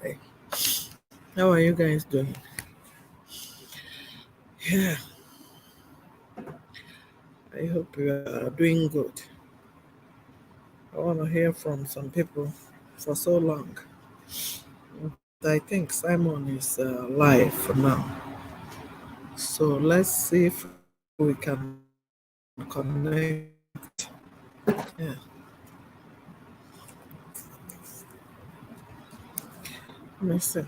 Hi. How are you guys doing? Yeah, I hope you are doing good. I want to hear from some people for so long. I think Simon is live for now. So let's see if we can connect. Yeah, let me see.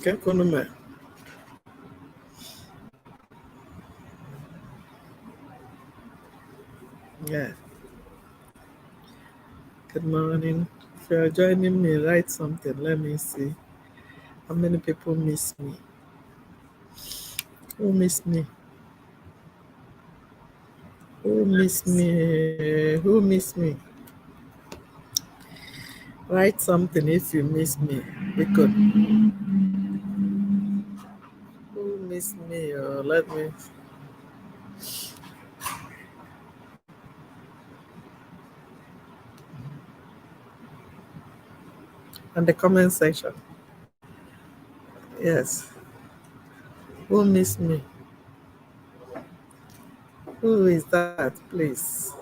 Okay, Kunume. Yeah, good morning. If you're joining me, write something. Let me see how many people miss me. Who miss me? Who miss me? Who miss me? Write something if you miss me. We could. Who miss me? Let me. And the comment section. Yes. Who miss me? Who is that, please?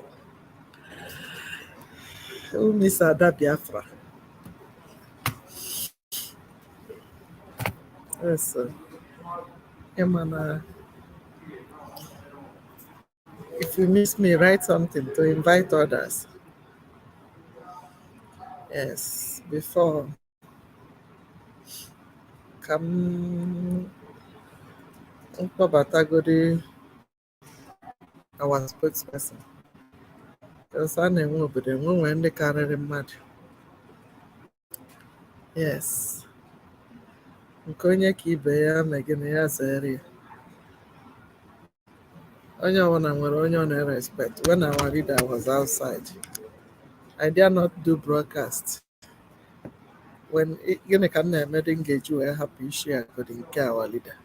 Who miss Ada Biafra? Yes. Emana, if you miss me, write something to invite others. Yes. Before, come. Batagodi, our spokesperson. Because I know, but then when they carry mad. Yes. Nke onye ka ibe ya megị na ya zere ya. Onye ọbụla nwere onye ọ na-respect. When our leader was outside, I dare not do broadcast. When gịnị ka m na-eme dị ngeji wee hapụ isi agodi nke our leader.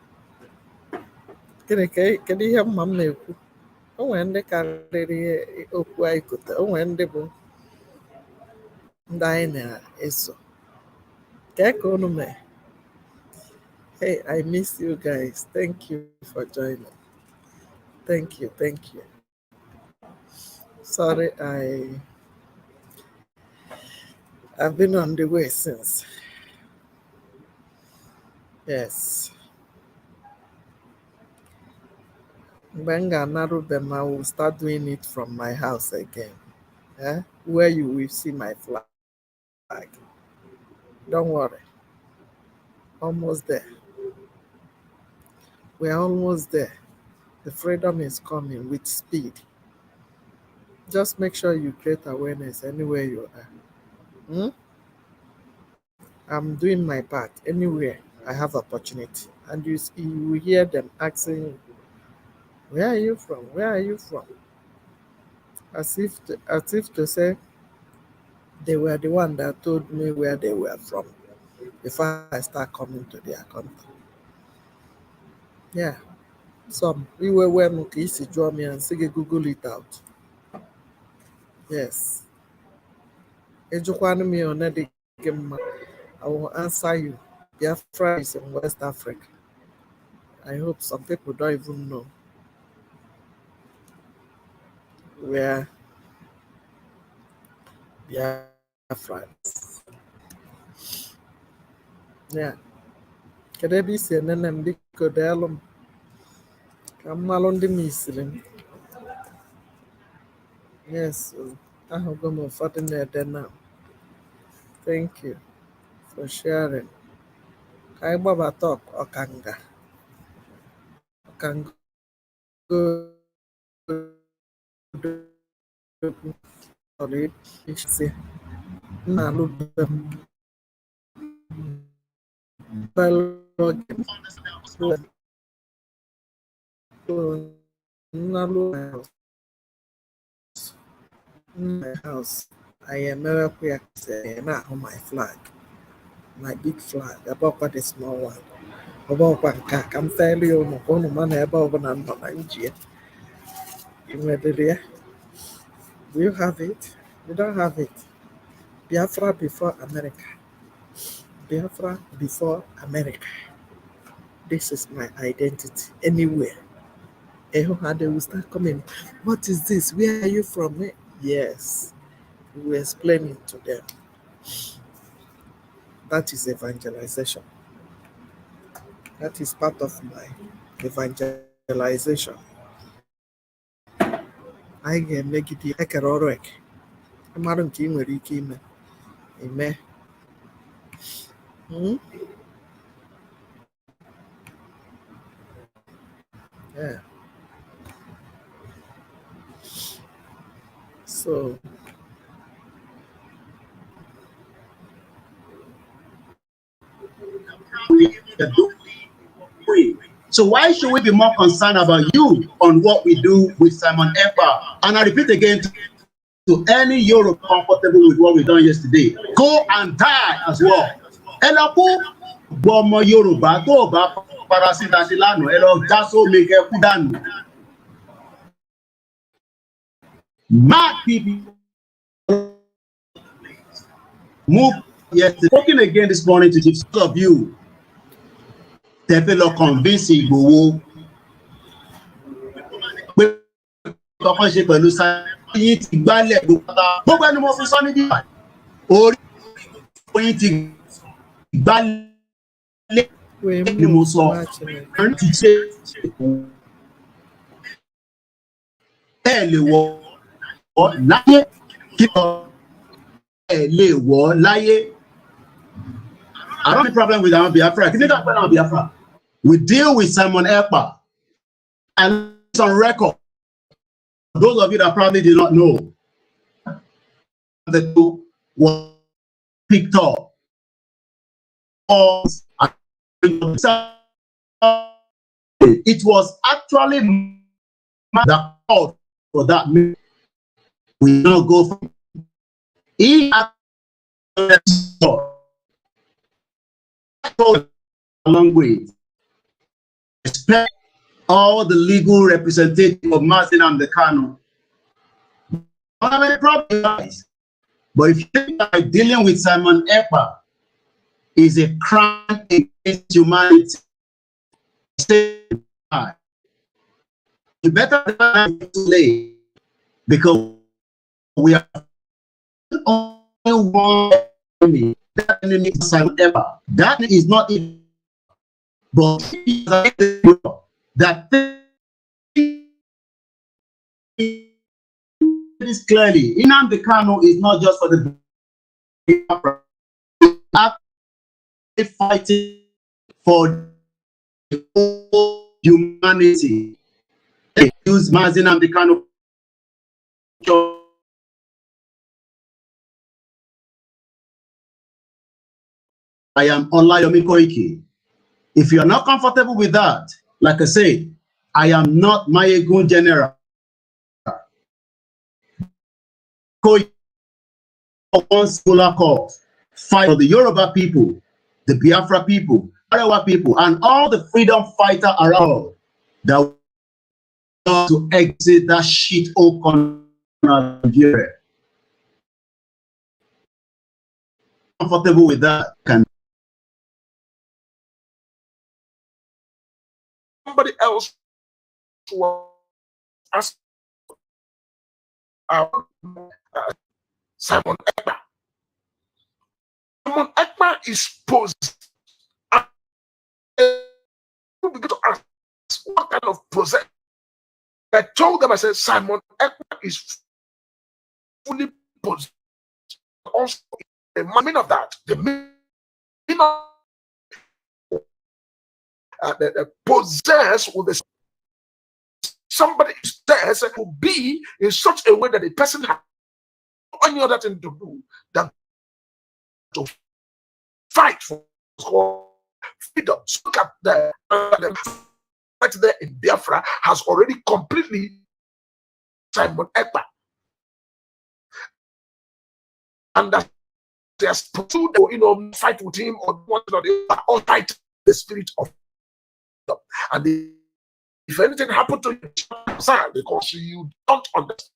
Kedu ihe mma m na-ekwu? O nwere ndị karịrị okwu anyị kote. O nwere ndị bụ ndị anyị na-eso. Kee ka unu mee? Hey, I miss you guys. Thank you for joining. Thank you, thank you. Sorry, I've been on the way since. Yes. Benga Narubem, I will start doing it from my house again. Where you will see my flag. Don't worry. Almost there. We're almost there. The freedom is coming with speed. Just make sure you create awareness anywhere you are. Hmm? I'm doing my part anywhere I have opportunity. And you will hear them asking, where are you from? Where are you from? As if to say they were the one that told me where they were from before I start coming to their country. Yeah. Some we were when easy draw me and say Google it out. Yes. Ejukwana me on the game. I will answer you. Biafra is in West Africa. I hope some people don't even know where Biafra is. Yeah. Can I be saying them biko delum? Kamalon the Muslim. Yes. I have got more fat in there now. Thank you for sharing. Kai Baba talk Okanga. Okanga go sorry. Say na lubem balogem. Na lu my house. I am never queer say na on my flag. My big flag, above the small one. About I'm fairly on one man above an anonymous. Do you have it? You don't have it. Biafra before America. Biafra before America. This is my identity. Anywhere. They will start coming. What is this? Where are you from? Yes. We will explain it to them. That is evangelization. That is part of my evangelization. I ga-emegide ekere ọrụ eke mmadụ nke ị nwere ike ime. Yeah. So So why should we be more concerned about you on what we do with Simon EKPA? And I repeat again to any Euro comfortable with what we done yesterday, go and die as well. Elaku bomo Yoruba tó bá parasitasi lánàá ẹ lọ gaso make kú dànù. Mad people move yesterday. Spoken again this morning to give some of you. Tẹ́fẹ́ lọ convince Ìgbòho pé kọ́kọ́ ṣe pẹ̀lú sáyé ti gbálẹ̀ gbogbo ẹni mo fi sọ níbí orí oyin ti gbálẹ̀ ni mo sọ ti ṣe ẹ lè wọ̀ láyé kí ẹ lè wọ̀ láyé. I don't have a problem with Biafra. Can you talk about Biafra? We deal with Simon EKPA, and it's on record. Those of you that probably did not know, the two were picked up. It was actually that called for that. We don't go from along with respect all the legal representatives of Martin and the Kano. I don't have any problem, guys. But if you think that dealing with Simon EKPA is a crime against humanity, you better delay, because we are only one enemy. That enemy is Simon EKPA. That is not it. But that is clearly, Nnamdi Kanu is not just for the fighting for the whole humanity. They use Nnamdi Kanu. I am Olayomi Koiki. If you are not comfortable with that, like I say, I am not Mayegun General. Koiki, one singular cause, fight for the Yoruba people, the Biafra people, Arewa people, and all the freedom fighters around that want to exit that shit open Nigeria. Comfortable with that? Can somebody else was asked Simon EKPA. Simon EKPA is posed. We begin to ask what kind of possession. I told them, I said, Simon EKPA is fully possessed. Also, the meaning of that, the meaning of the possess with the somebody is there to be in such a way that the person has any other thing to do than to fight for freedom. So look at the fight there in Biafra has already completely Simon EKPA. And that they are pursued, fight with him or one or the other, or fight the spirit of And if anything happened to you, because you don't understand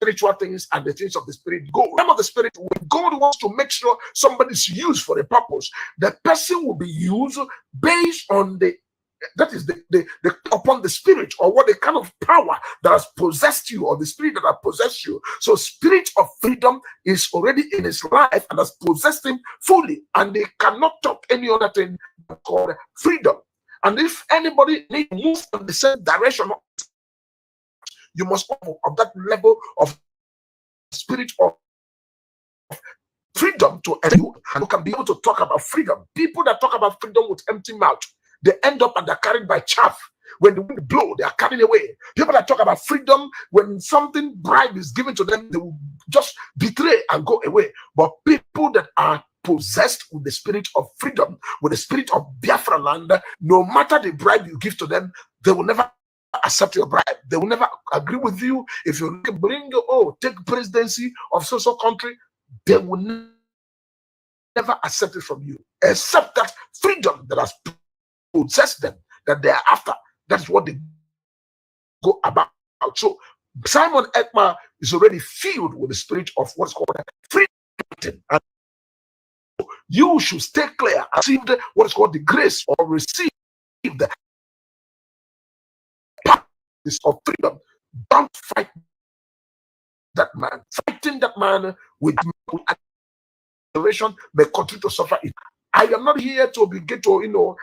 spiritual things and the things of the spirit. Go. Some of the spirit, when God wants to make sure somebody's used for a purpose, the person will be used based on that is the upon the spirit, or what the kind of power that has possessed you, or the spirit that has possessed you. So spirit of freedom is already in his life and has possessed him fully, and they cannot talk any other thing called freedom. And if anybody needs to move in the same direction, you must move of that level of spirit of freedom to you, and you can be able to talk about freedom. People that talk about freedom with empty mouth, they end up and they're carried by chaff. When the wind blow, they are carried away. People that talk about freedom, when something bribe is given to them, they will just betray and go away. But people that are possessed with the spirit of freedom, with the spirit of Biafra land, no matter the bribe you give to them, they will never accept your bribe. They will never agree with you. If you bring, take presidency of social country, they will never accept it from you, except that freedom that has possessed them, that they are after. That's what they go about. So Simon Ekpa is already filled with the spirit of what's called freedom. And you should stay clear and receive what is called the grace, or receive the practice of freedom. Don't fight that man. Fighting that man with acceleration may continue to suffer it. I am not here to begin to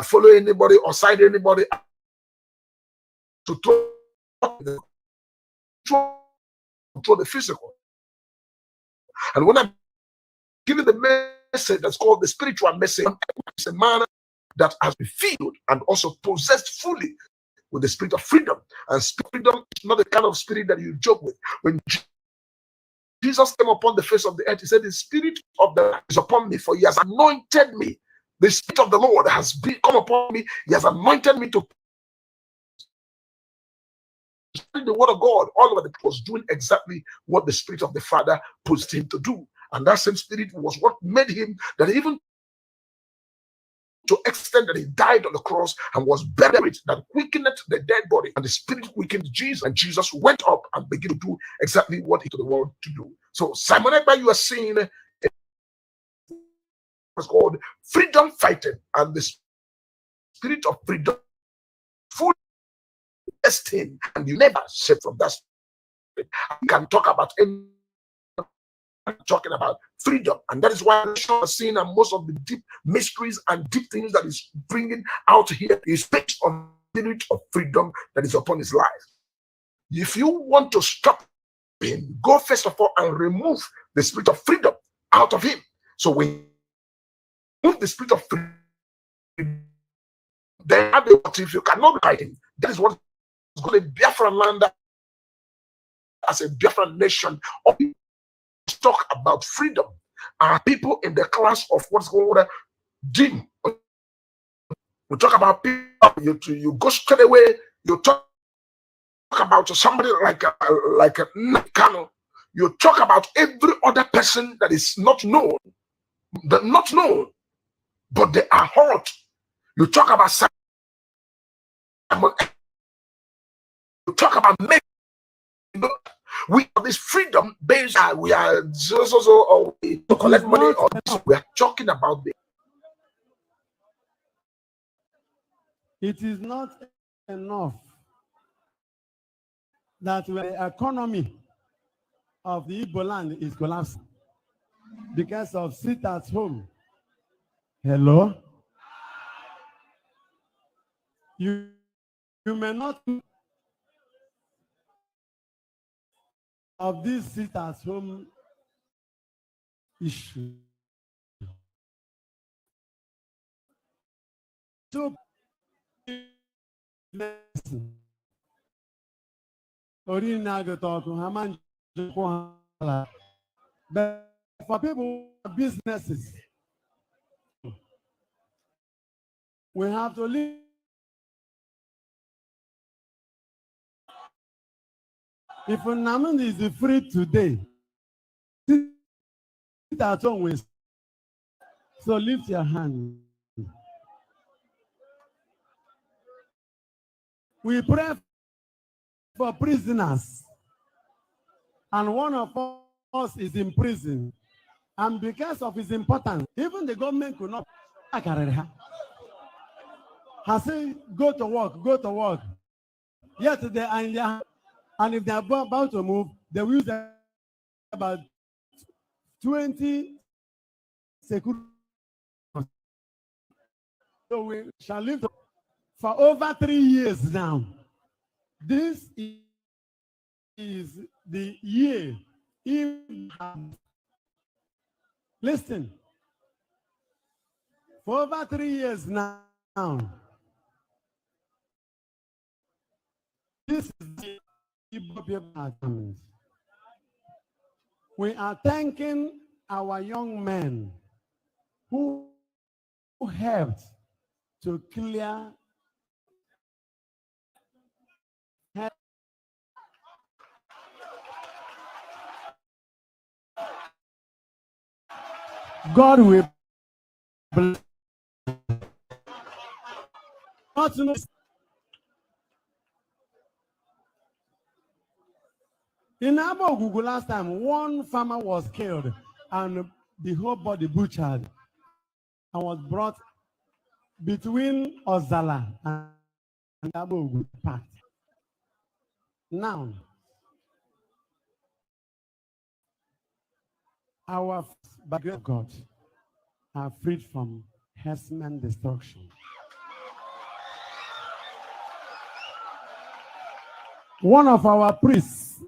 follow anybody or side anybody to control the physical. And when I'm giving the message that's called the spiritual message, it's a man that has been filled and also possessed fully with the spirit of freedom. And freedom is not the kind of spirit that you joke with. When Jesus came upon the face of the earth, he said, the spirit of the Lord is upon me, for he has anointed me. The spirit of the Lord has come upon me. He has anointed me to speak the word of God all over. It was doing exactly what the spirit of the Father pushed him to do. And that same spirit was what made him, that even to extent that he died on the cross and was buried, that quickened the dead body, and the spirit quickened Jesus, and Jesus went up and began to do exactly what he told the world to do. So Simon Ekpa, you are seeing what's called freedom fighting, and the spirit of freedom full him, and you never set from that spirit. You can talk about any talking about freedom, and that is why I'm seeing that most of the deep mysteries and deep things that is bringing out here is based on the spirit of freedom that is upon his life. If you want to stop him, go first of all and remove the spirit of freedom out of him. So when you remove the spirit of freedom, then if you cannot fight him, that is what is going to be Biafra land as a Biafra nation. Talk about freedom are people in the class of what's called Jim. We talk about people, you go straight away, you talk about somebody like a Nakano. You talk about every other person that is not known, but they are hot. You talk about Simon. You talk about men. We have this freedom based on we are to collect money, or we are talking about this. It is not enough that the economy of the Igbo land is collapsing because of sit at home. Hello? You may not of this sit at home issue. So but for people businesses, we have to live. If Naman is free today, sit at home with. So lift your hand. We pray for prisoners. And one of us is in prison. And because of his importance, even the government could not carry her. I say, go to work, go to work. Yet they are in their hand. And if they are about to move, they will use about 20 security. So we shall live for over 3 years now. This is the year. Listen, for over 3 years now, this is the Igbo people. We are thanking our young men who helped to clear God will bless. Not to know. In Abogugu last time, one farmer was killed and the whole body butchered and was brought between Ozala and Abogugu packed. Now, our by grace of God are freed from herdsman destruction. One of our priests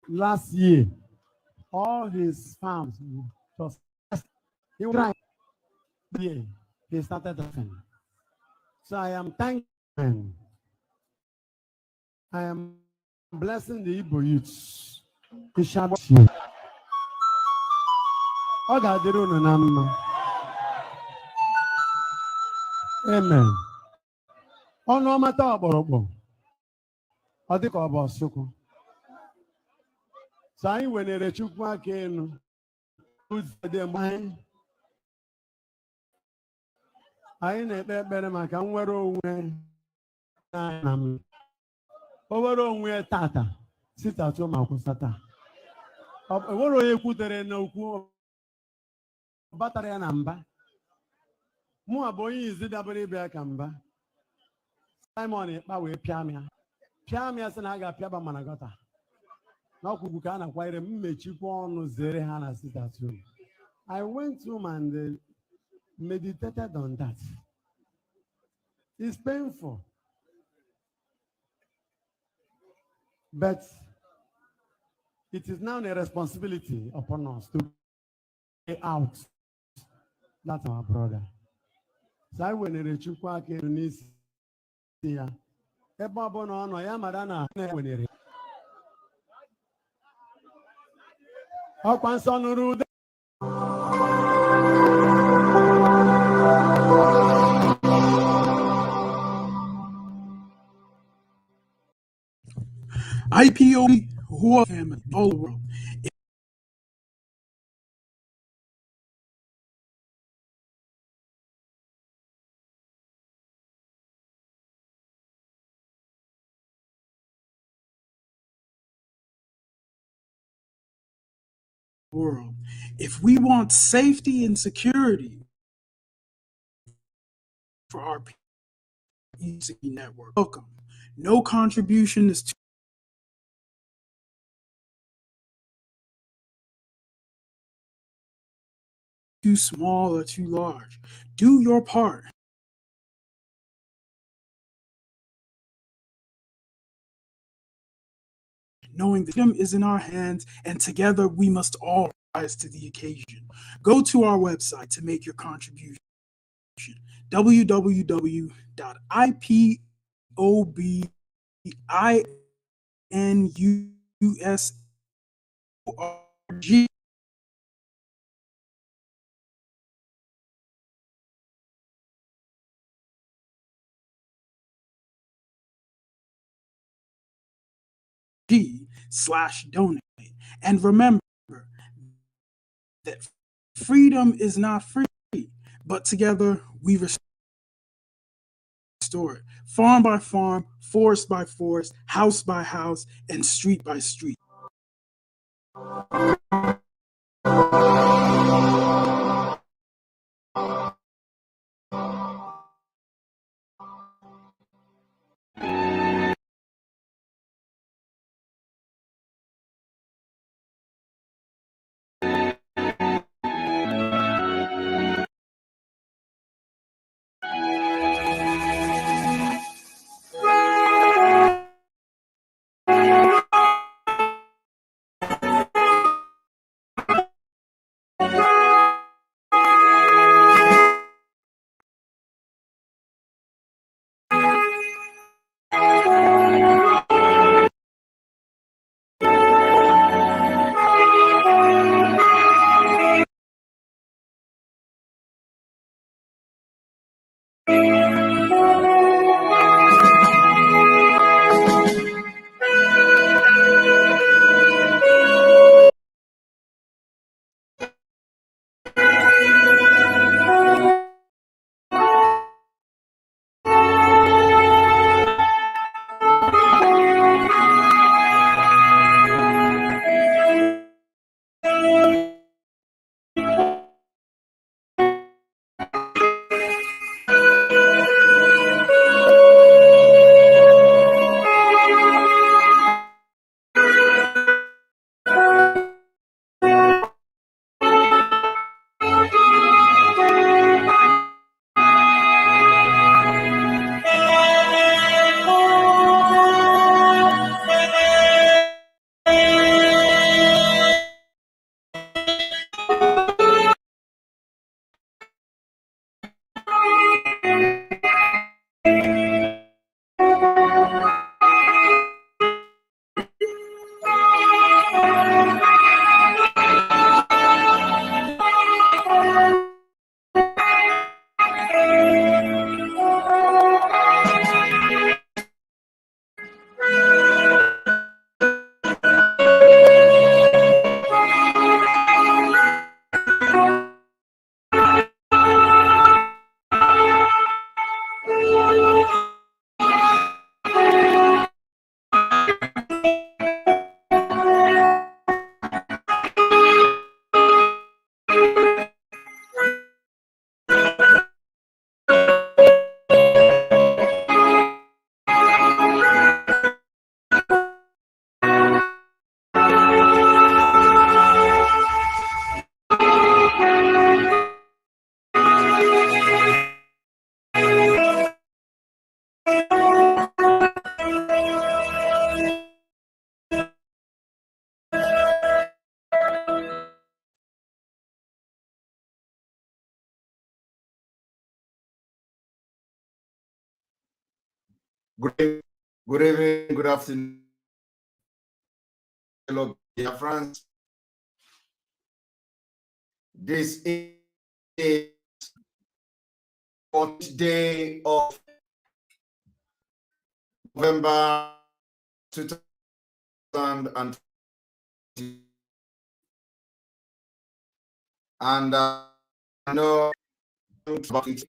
last year, all his farms just he tried. Yeah, he started laughing. So I am thanking him. I am blessing the Igbo youths. He shall bless you. Amen. Ọnụ ọmata ọkpọrọkpọ ọ dị ka ọ bụ ọsụkwụ. So anyị wenere Chukwu aka elu ụzọ dị mgbe anyị na-ekpe ekpere maka nnwere onwe na m. O nwere onwe tata sitatu ma kwụsata. O nwere onye kwutere n'okwu batara ya na mba. Mụ abụ onye izi dabere ịbịa ka mba. Simon Ekpa wee pịa m ya. Pịa m ya sị na a ga-apịaba mana gọta. N'ọkwụkwụ ka a na-akwanyere m mmechikwa ọnụ zere ha na sitatu. I went home and meditated on that. It's painful. But it is now a responsibility upon us to pay out. That's our brother. So I went to the Chukwa Kerunis. Eba bono no ya madana na wenere. Okwan sonuru. IPO who are family all the world. World. If we want safety and security for our PEC network, welcome. No contribution is too small or too large. Do your part. Knowing the freedom is in our hands, and together we must all rise to the occasion. Go to our website to make your contribution. www.ipobinus.org. /donate. And remember that freedom is not free, but together we restore restore it. Farm by farm, forest by forest, house by house, and street by street. Good evening, good afternoon, hello, dear friends. This is the 4th day of November 2020, and I know about it.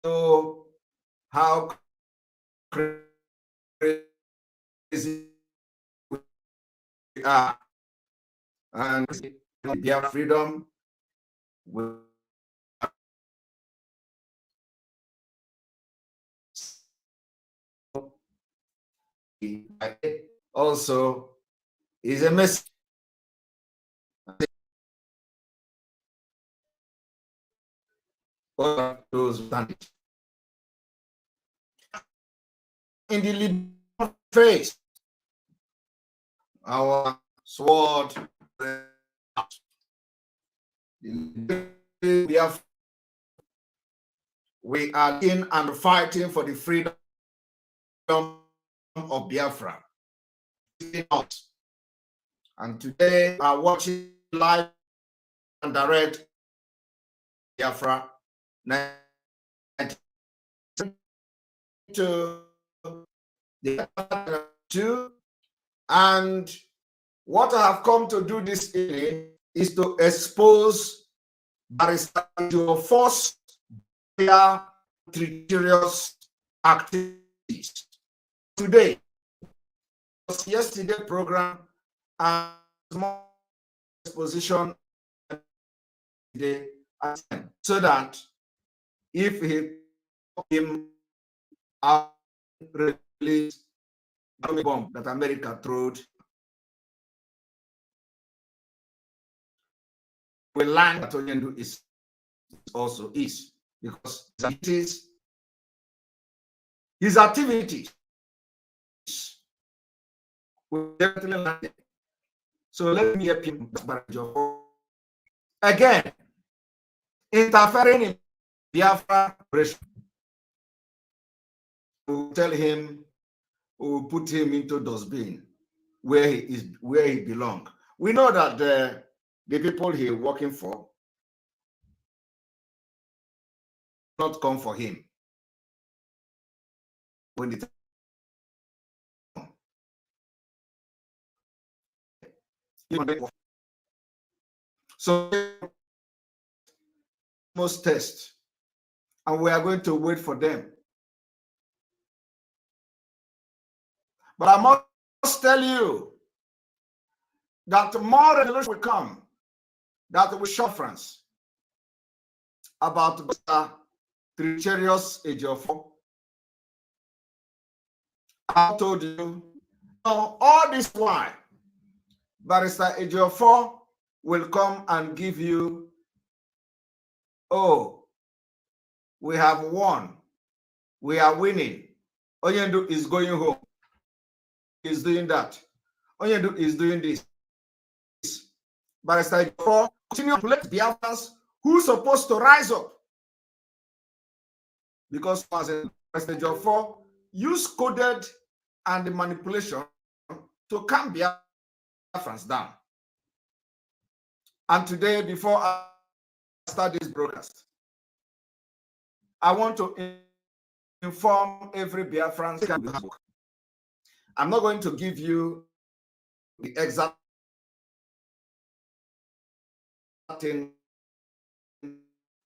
So how crazy we are, and their freedom will also is a message for those in the liberal face. Our sword, we are in and fighting for the freedom of Biafra. And today we are watching live and direct Biafra to the 2. And what I have come to do this evening is to expose Barrister Force their treacherous activities. Today, yesterday program and more exposition today, so that if he him out release atomic bomb that America threw, we learn that Onyendu is also is, because his activities will definitely learn. So let me appeal again, interfering in Biafra operation. We'll tell him, we'll put him into dustbin where he belongs. We know that the people he working for not come for him when it so most test, and we are going to wait for them. But I must tell you that more revelation will come that will show France about the treacherous Ejiofor. I told you, all this while, Barrister Ejiofor will come and give you, oh, we have won, we are winning. Onyendu is going home. Is doing that. Onyendu is doing this. Barrister Ejiofor continue to let Biafrans who's supposed to rise up. Because Barrister Ejiofor use coded and the manipulation to calm Biafrans down. And today, before I start this broadcast, I want to inform every Biafran. I'm not going to give you the exact thing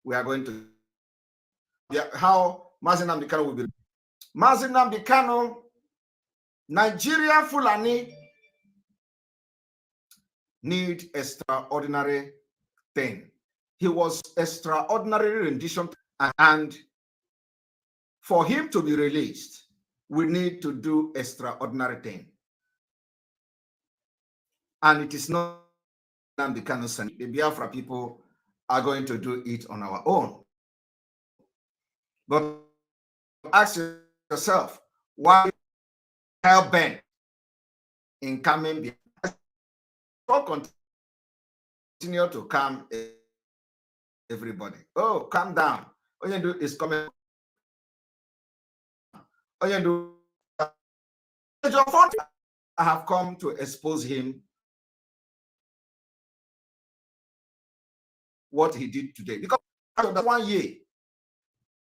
we are going to, how Mazi Nnamdi Kanu will be. Mazi Nnamdi Kanu, Nigeria Fulani need extraordinary thing. He was extraordinary rendition, and for him to be released, we need to do extraordinary thing. And it is not the kind of the Biafra people are going to do it on our own. But ask yourself, why hell bent in coming Biafra? Continue to calm everybody. Oh, calm down. All you do is coming. All you do. I have come to expose him what he did today. Because after that 1 year,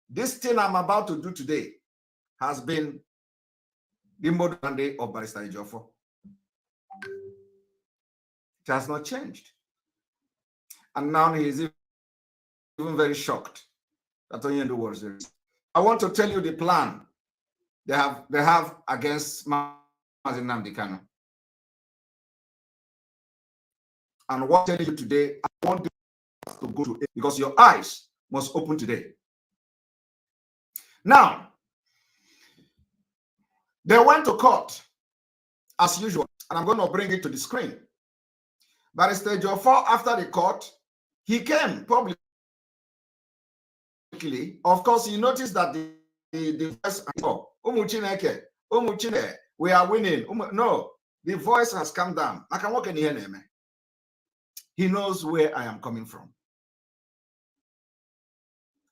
this thing I'm about to do today has been the modern day of Barrister Ejiofor. It has not changed. And now he is even very shocked that Onyendu was there. I want to tell you the plan they have against Mazi Nnamdi Kanu. And what I'm telling you today, I want you to go to it because your eyes must open today. Now, they went to court as usual, and I'm going to bring it to the screen. Barrister Ejiofor, after the court, he came publicly. Of course, you notice that the voice, we are winning. No, the voice has come down. I can walk in here. He knows where I am coming from.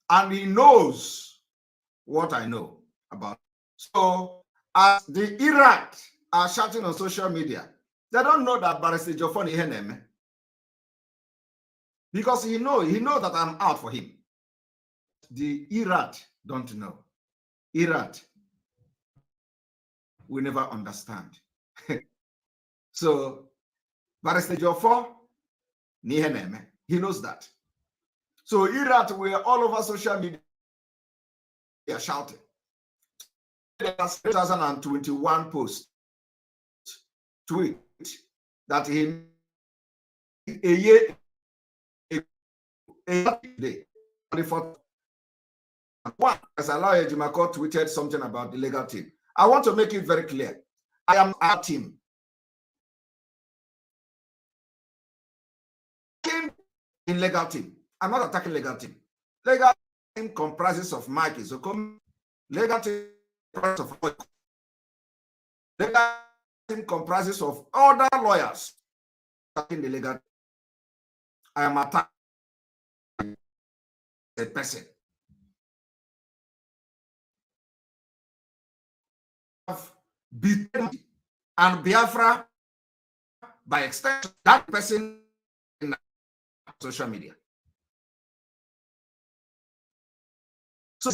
And he knows what I know about. So, as the Iraq are shouting on social media, they don't know that Barrister Ejiofor is here. Because he knows that I'm out for him. The Iraq don't know. Iraq will never understand. So, Barrister Ejiofor, He knows that. So Irat were all over social media shouting. 2021 post tweet that he a year day on the 4th. One, as Alaye Jimako tweeted something about the legal team. I want to make it very clear. I am our team. In legal team. I'm not attacking legal team. Legal team comprises of Mike Izokom. Legal team comprises of legal team comprises of other lawyers in the legal team. I am attacking a person. Beaten and Biafra by extension, that person in social media. So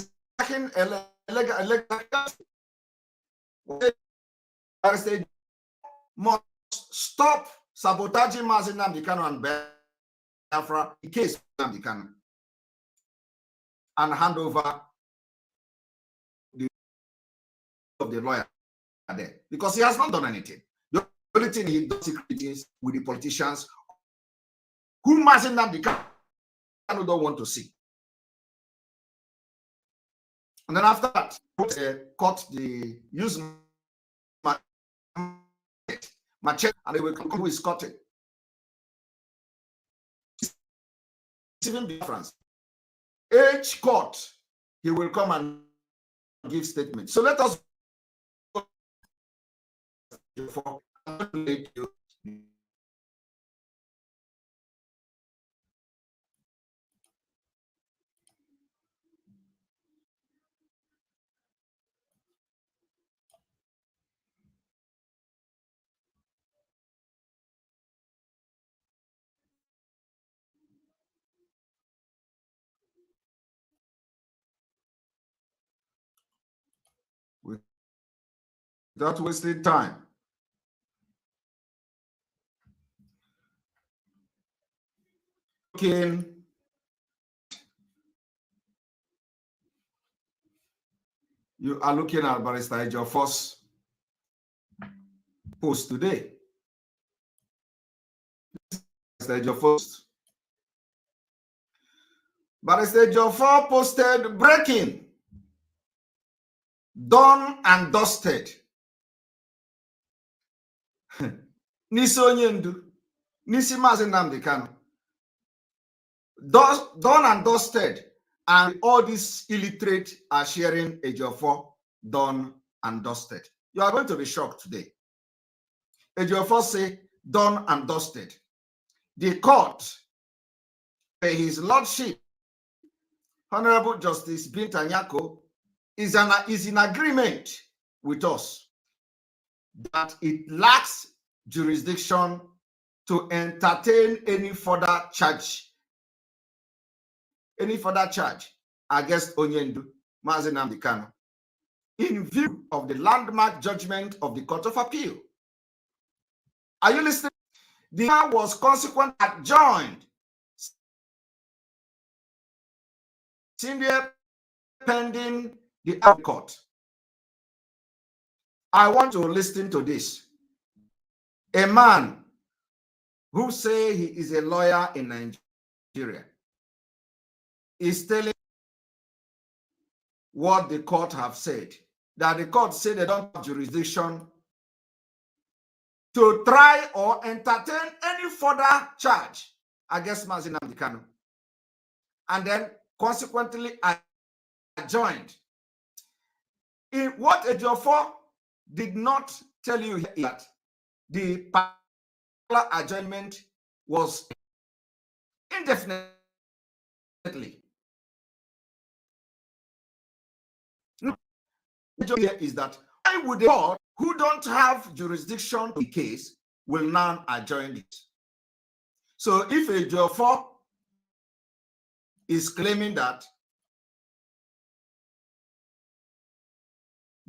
must stop sabotaging Mazi Nnamdi Kanu and Biafra in case Nnamdi Kanu and hand over the of the lawyer there, because he has not done anything. The only thing he does is with the politicians who Mazi Nnamdi Kanu don't want to see. And then after that, cut the use machete, and they will come who is cutting. Even difference. Each court, he will come and give statements. So let us go for without wasting time. Okay. You are looking at Barrister Ejiofor's post today. Barrister Ejiofor posted breaking, done and dusted. Nisi Onyendu, Nisi Mazi Nnamdi Kanu, done and dusted, and all these illiterate are sharing Ejiofor done and dusted. You are going to be shocked today. Ejiofor say done and dusted. The court, his lordship, Honorable Justice Binta Nyako, is in agreement with us that it lacks jurisdiction to entertain any further charge against Onyendu, Mazi Nnamdi Kanu, in view of the landmark judgment of the Court of Appeal. Are you listening? The matter was consequently adjourned, pending the court. I want to listen to this. A man who say he is a lawyer in Nigeria is telling what the court have said, that the court said they don't have jurisdiction to try or entertain any further charge against Mazi Nnamdi Kanu, and then consequently adjourned. In what Ejiofor did not tell you here that the adjournment was indefinitely. The here is that why would the court who don't have jurisdiction to the case will now adjourn it? So if Ejiofor is claiming that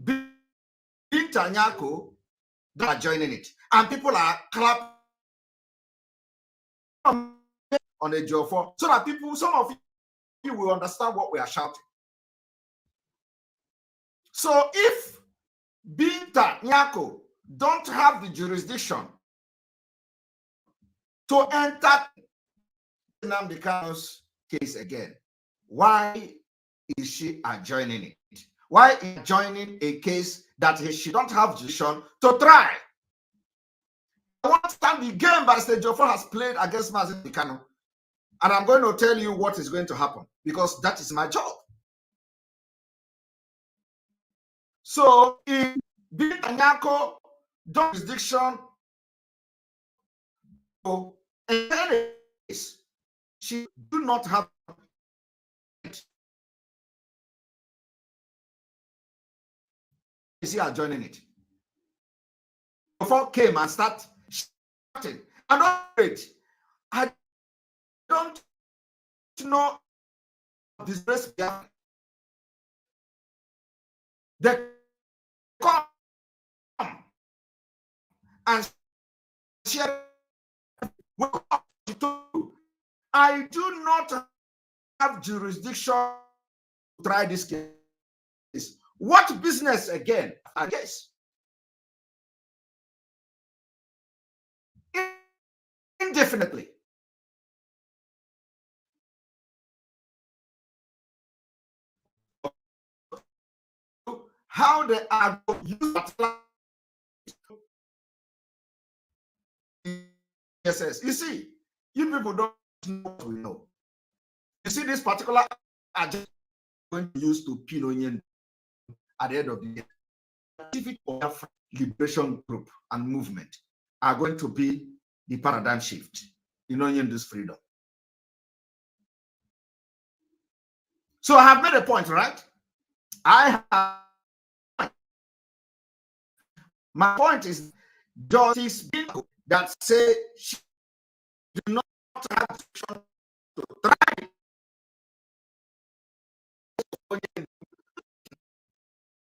Binta Nyako are joining it, and people are clapping on a job for, so that people, some of you will understand what we are shouting. So if Binta Nyako don't have the jurisdiction to enter Nnamdi Kanu's case again, why is she adjoining it? Why is joining a case that she don't have jurisdiction to try? I want to stand the game Barrister Jofo has played against Mazi Kanu, and I'm going to tell you what is going to happen because that is my job. So if Binta Nyako jurisdiction to enter a case, she do not have is here joining it. Before came and start shouting. And I don't know this race. They come and share. I do not have jurisdiction to try this case. What business again? I guess. Indefinitely. How they are used. Yes, you see, you people don't know what we know. You see, this particular agenda going to use to pin onion at the end of the year. Scientific liberation group and movement are going to be the paradigm shift in onion this freedom. So I have made a point, right? My point is Justice Binko that say she do not have to try.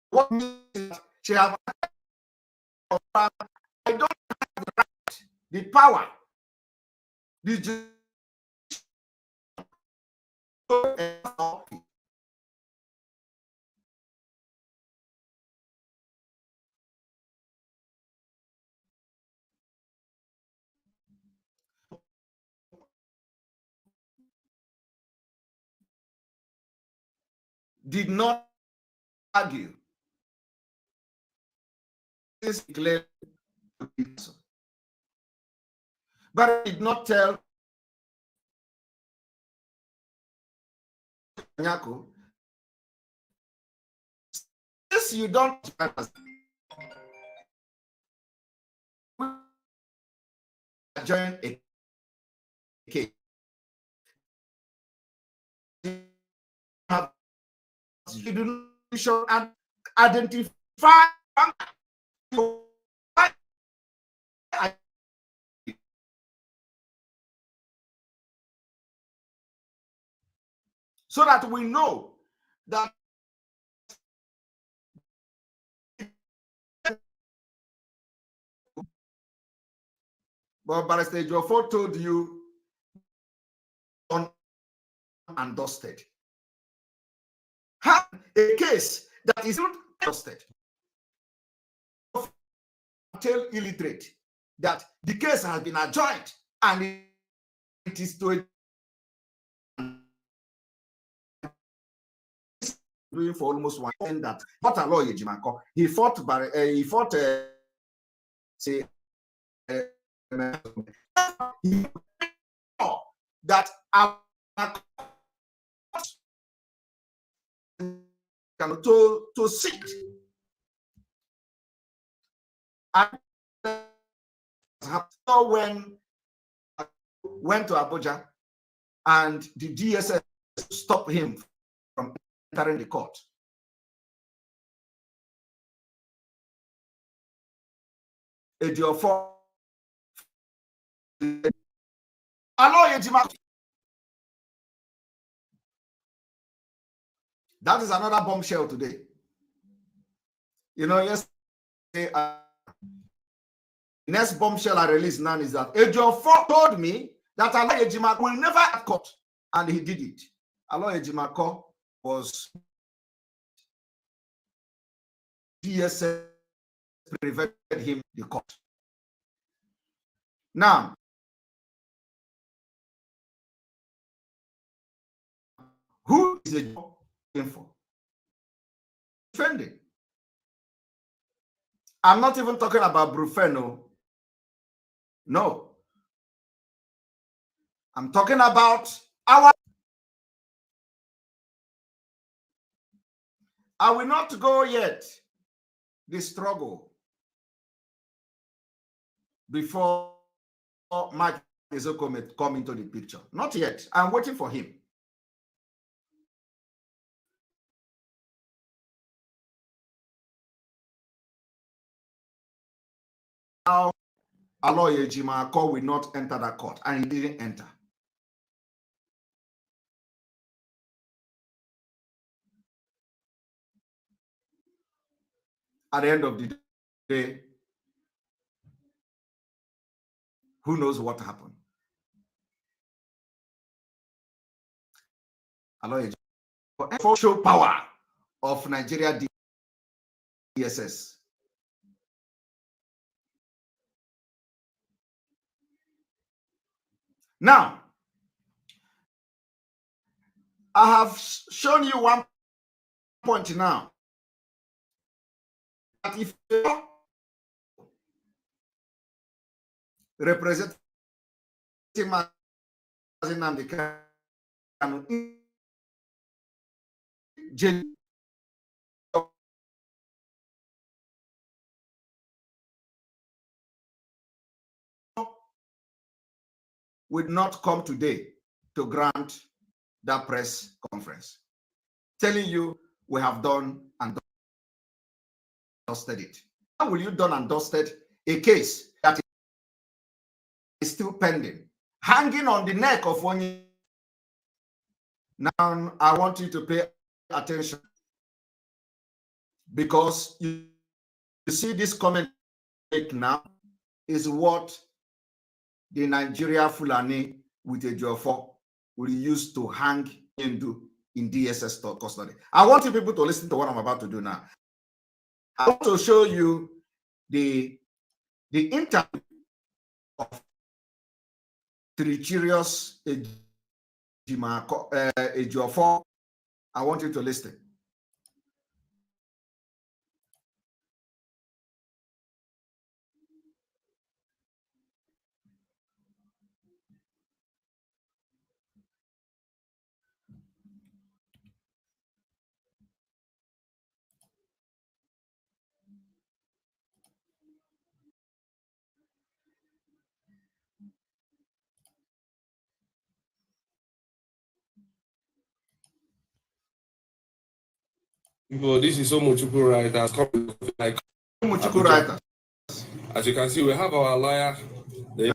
What means she have I don't have the right, the power, the did not argue. This declared, but I did not tell Nyako. Since you don't join a case, you do not identify so that we know that but Barrister Jofo told you on and dusted. Have a case that is not dusted. Tell illiterate that the case has been adjourned and it is to doing for almost one thing that not a lawyer Jimanko. He fought say that to sit. When I went to Abuja and the DSS stopped him from entering the court. That is another bombshell today. You know, yesterday, next bombshell I released now is that Ejiofor told me that Aloy Ejimakor will never have caught, and he did it. Aloy Ejimakor was DSS prevented him the court. Now, who is the judge for? Defending. I'm not even talking about Brufeno. No. I'm talking about our. I will not go yet. The struggle before Mike Ezoko may come into the picture. Not yet. I'm waiting for him. Now, Aloy Ejimakor will not enter that court, and he didn't enter. At the end of the day, who knows what happened? Aloy Ejimakor, for show power of Nigeria DSS. Now, I have shown you one point now. That if representing Nnamdi Kanu would not come today to grant that press conference, telling you we have done and dusted it. How will you done and dusted a case that is still pending, hanging on the neck of one? Now, I want you to pay attention, because you see this comment now is what the Nigeria Fulani with a Ejiofor will use to hang into in DSS custody. I want you people to listen to what I'm about to do now. I want to show you the interview of Trichirius Ejiofor. I want you to listen. Well, this is Omochukwu Writers. Like Omochukwu Writers. As you can see, we have our lawyer, the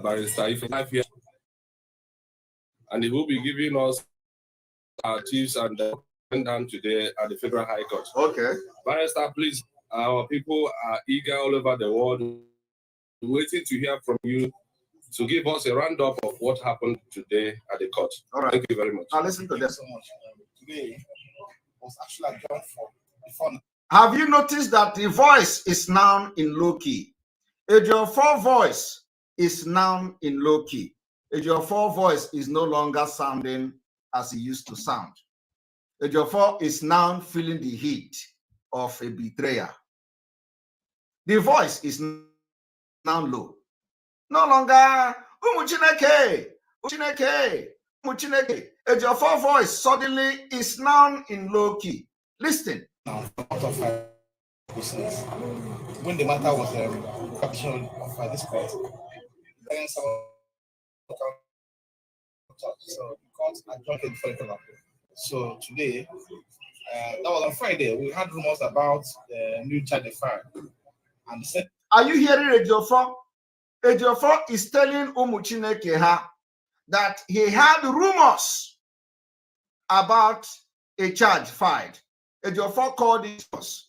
barrister, if here, and he will be giving us our chiefs and went down today at the Federal High Court. Okay. Barrister, please, our people are eager all over the world, waiting to hear from you to give us a roundup of what happened today at the court. All right. Thank you very much. Now listen to this. So much. Today was actually adjourned for before. Have you noticed that the voice is now in low key? Ejiofor voice is now in low key. Ejiofor voice is no longer sounding as it used to sound. Ejiofor is now feeling the heat of a betrayer. The voice is now low. No longer Umuchineke, Umuchineke, Umuchineke. Ejiofor voice suddenly is now in low key. Listen. Now, out of business. When the matter was action of this court, then someone so the court adjourned it before it came up. So today, that was on Friday, we had rumors about the new charge they filed. And said, are you hearing Ejiofor? Ejiofor is telling Umuchineke that he had rumors about a charge filed. Ejiofor called it rumors.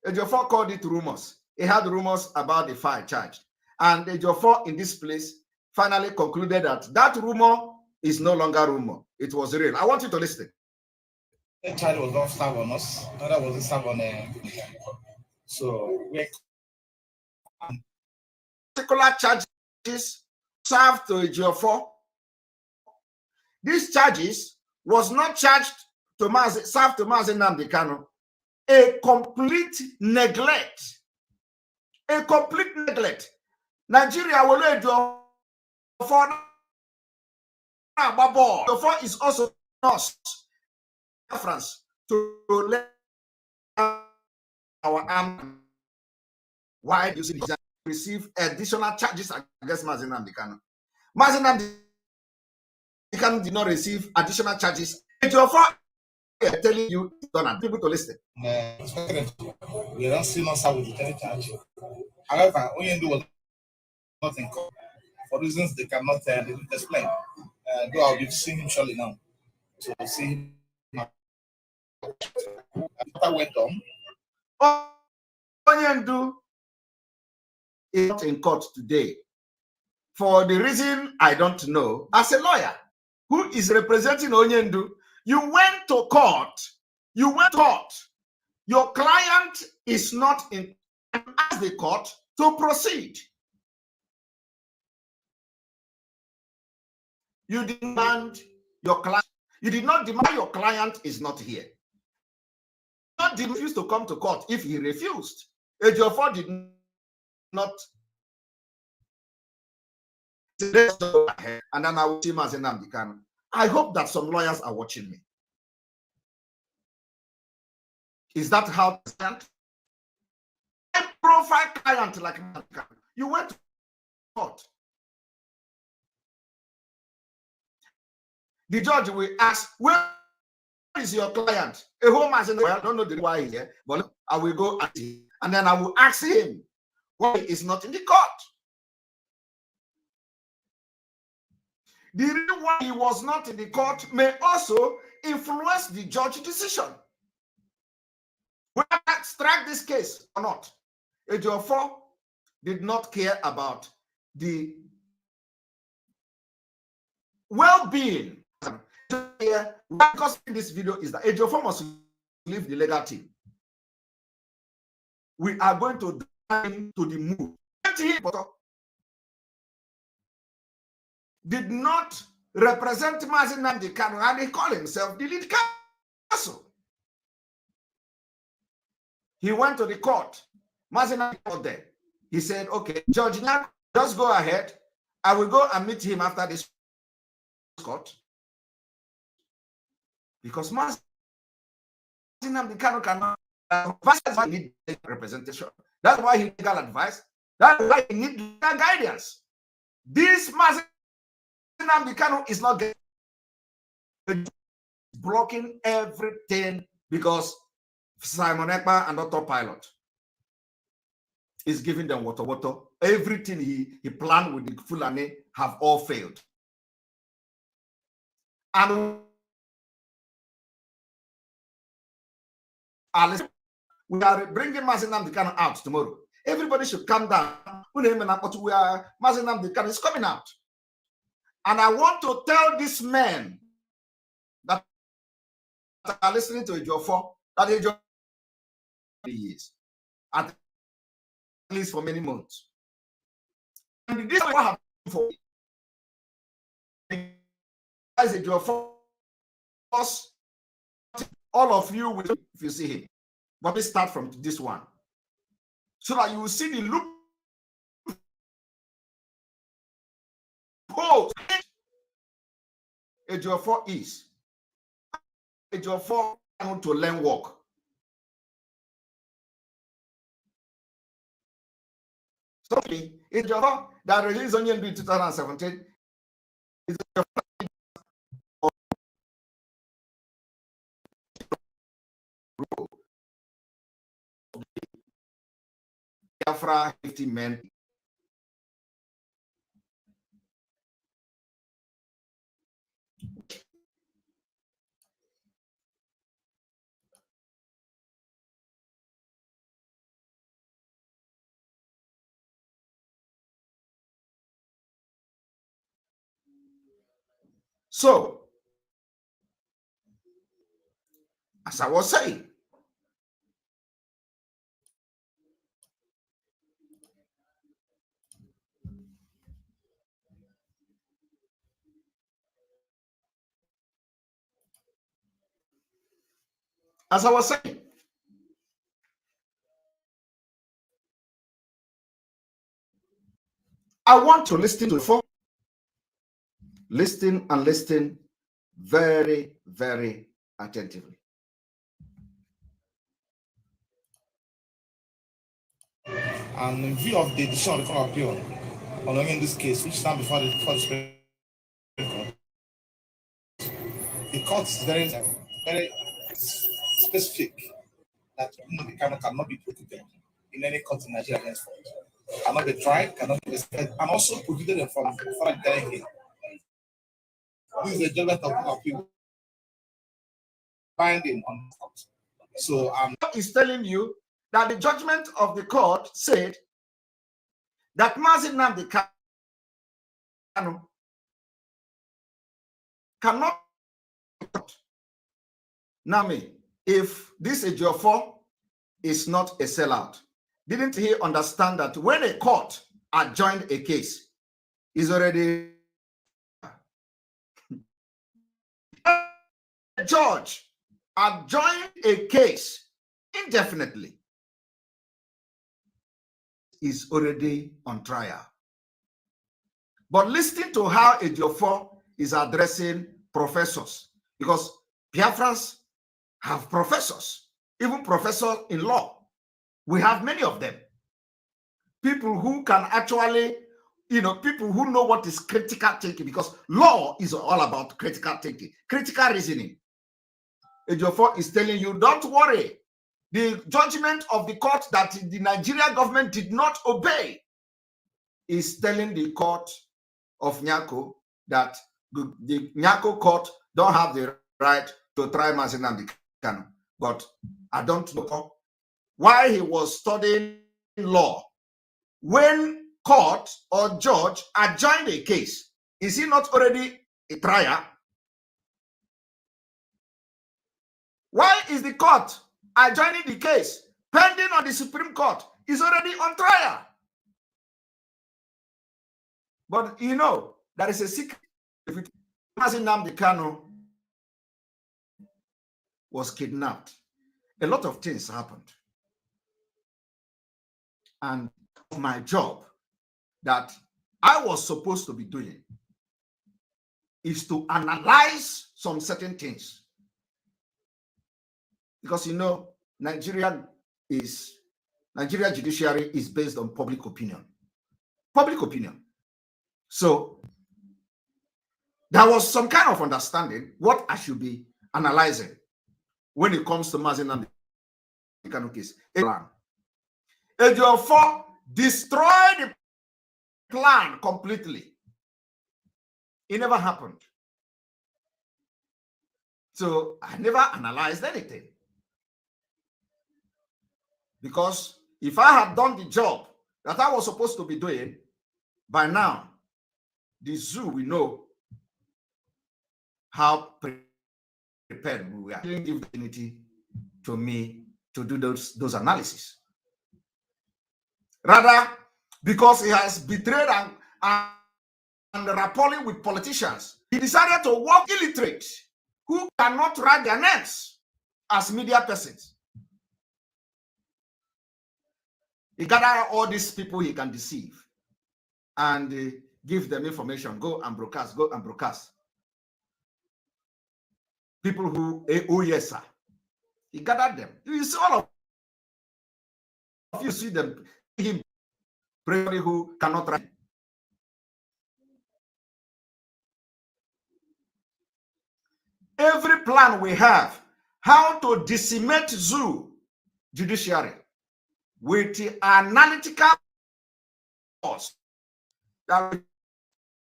Ejiofor called it rumors. he had rumors about the fire charged. And the Jofor in this place finally concluded that that rumor is no longer rumor. It was real. I want you to listen. The child was not served on us. That wasn't served on so we particular charges served to Jofor. These charges was not charged to served to Mazi Nnamdi Kanu. A complete neglect. A complete neglect. Nigeria will let Jofor Jofor is also us reference to let our arm why using receive additional charges against Mazi Nnamdi Kanu. Mazi Nnamdi Kanu did not receive additional charges. Jofor telling you done people to listen. we don't see no serve with any charge. However, Onyendu was not in court for reasons they cannot explain. Though I'll be seeing him shortly now to see him. After went on, Onyendu is not in court today for the reason I don't know. As a lawyer who is representing Onyendu, you went to court. You went to court. Your client is not in. Ask the court to proceed. You demand your client. You did not demand your client is not here. You did not refuse to come to court if he refused. Ejiofor did not. And then I will see Mazi Nnamdi Kanu. I hope that some lawyers are watching me. Is that how to stand? A profile client like Nnamdi Kanu, you went to court. The judge will ask, where is your client? A home as in, I don't know the why here, but I will go and then I will ask him why he is not in the court. The reason why he was not in the court may also influence the judge's decision. Whether I strike this case or not, Ejiofor did not care about the well-being. Because in this video is that Ejiofor must leave the legal team. We are going to dive into the move. Did not represent Mazi Nnamdi Kanu, and he called himself the lead counsel. He went to the court. Mazi Nnamdi Kanu there. He said, okay, Judge Nyan, just go ahead. I will go and meet him after this court. Because Mazi Nnamdi Kanu cannot need representation. That's why he need legal advice. That's why he need legal guidance. This Mazi Nnamdi Kanu is not blocking everything because Simon Ekpa and Dr. Pilot is giving them water. Everything he planned with the Fulani have all failed. And we are bringing Mazi Nnamdi Kanu out tomorrow. Everybody should calm down. Mazi Nnamdi Kanu is coming out. And I want to tell these men that are listening to Ejiofor that Ejiofor is at least for many months. And this is what happened for as Ejiofor. All of you will, if you see him. But we start from this one. So that you will see the loop. Ejiofor is. Ejiofor to learn work. Something Ejiofor that released only in 2017 is Biafra 50 men So, as I was saying, I want to listen to the phone. Listen and listen very, very attentively. And in view of the decision of the Court of Appeal on in this case, which stand before the Supreme Court, the court is very, very specific that the cannot be prohibited in any court in Nigeria against fraud. Cannot be tried, cannot be expected, and also prohibited from further declaring here. This is the judgment of the Court of Appeal binding on the court. So is telling you that the judgment of the court said that Mazi Nnamdi Kanu cannot. Nami, if this Ejiofor is not a sellout, didn't he understand that when a court adjourned a case, is already a judge adjourned a case indefinitely, is already on trial. But listen to how Ejiofor is addressing professors, because Biafrans have professors, even professors in law. We have many of them. People who can actually, people who know what is critical thinking, because law is all about critical thinking, critical reasoning. Ejiofor is telling you, don't worry. The judgment of the court that the Nigerian government did not obey is telling the court of Nyako that the Nyako court don't have the right to try Mazi Nnamdi Kanu. But I don't know why he was studying law. When court or judge adjourned a case, is he not already a trial? Why is the court adjourning the case pending on the Supreme Court? Is already on trial. But there is a secret. Mazi Nnamdi Kanu was kidnapped. A lot of things happened. And my job that I was supposed to be doing is to analyze some certain things. Because Nigeria judiciary is based on public opinion. Public opinion. So there was some kind of understanding what I should be analyzing when it comes to Mazi Nnamdi Kanu case. Ejiofor destroyed the plan completely. It never happened. So I never analyzed anything. Because if I had done the job that I was supposed to be doing, by now, the zoo will know how prepared we were. Didn't give opportunity to me to do those analyses. Rather, because he has betrayed and rappelling with politicians, he decided to work illiterate who cannot write their names as media persons. He gathered all these people he can deceive and give them information. Go and broadcast, go and broadcast. People who, oh yes, sir. He gathered them. You see all of you see them, him, who cannot write. Every plan we have, how to decimate zoo judiciary with the analytical force that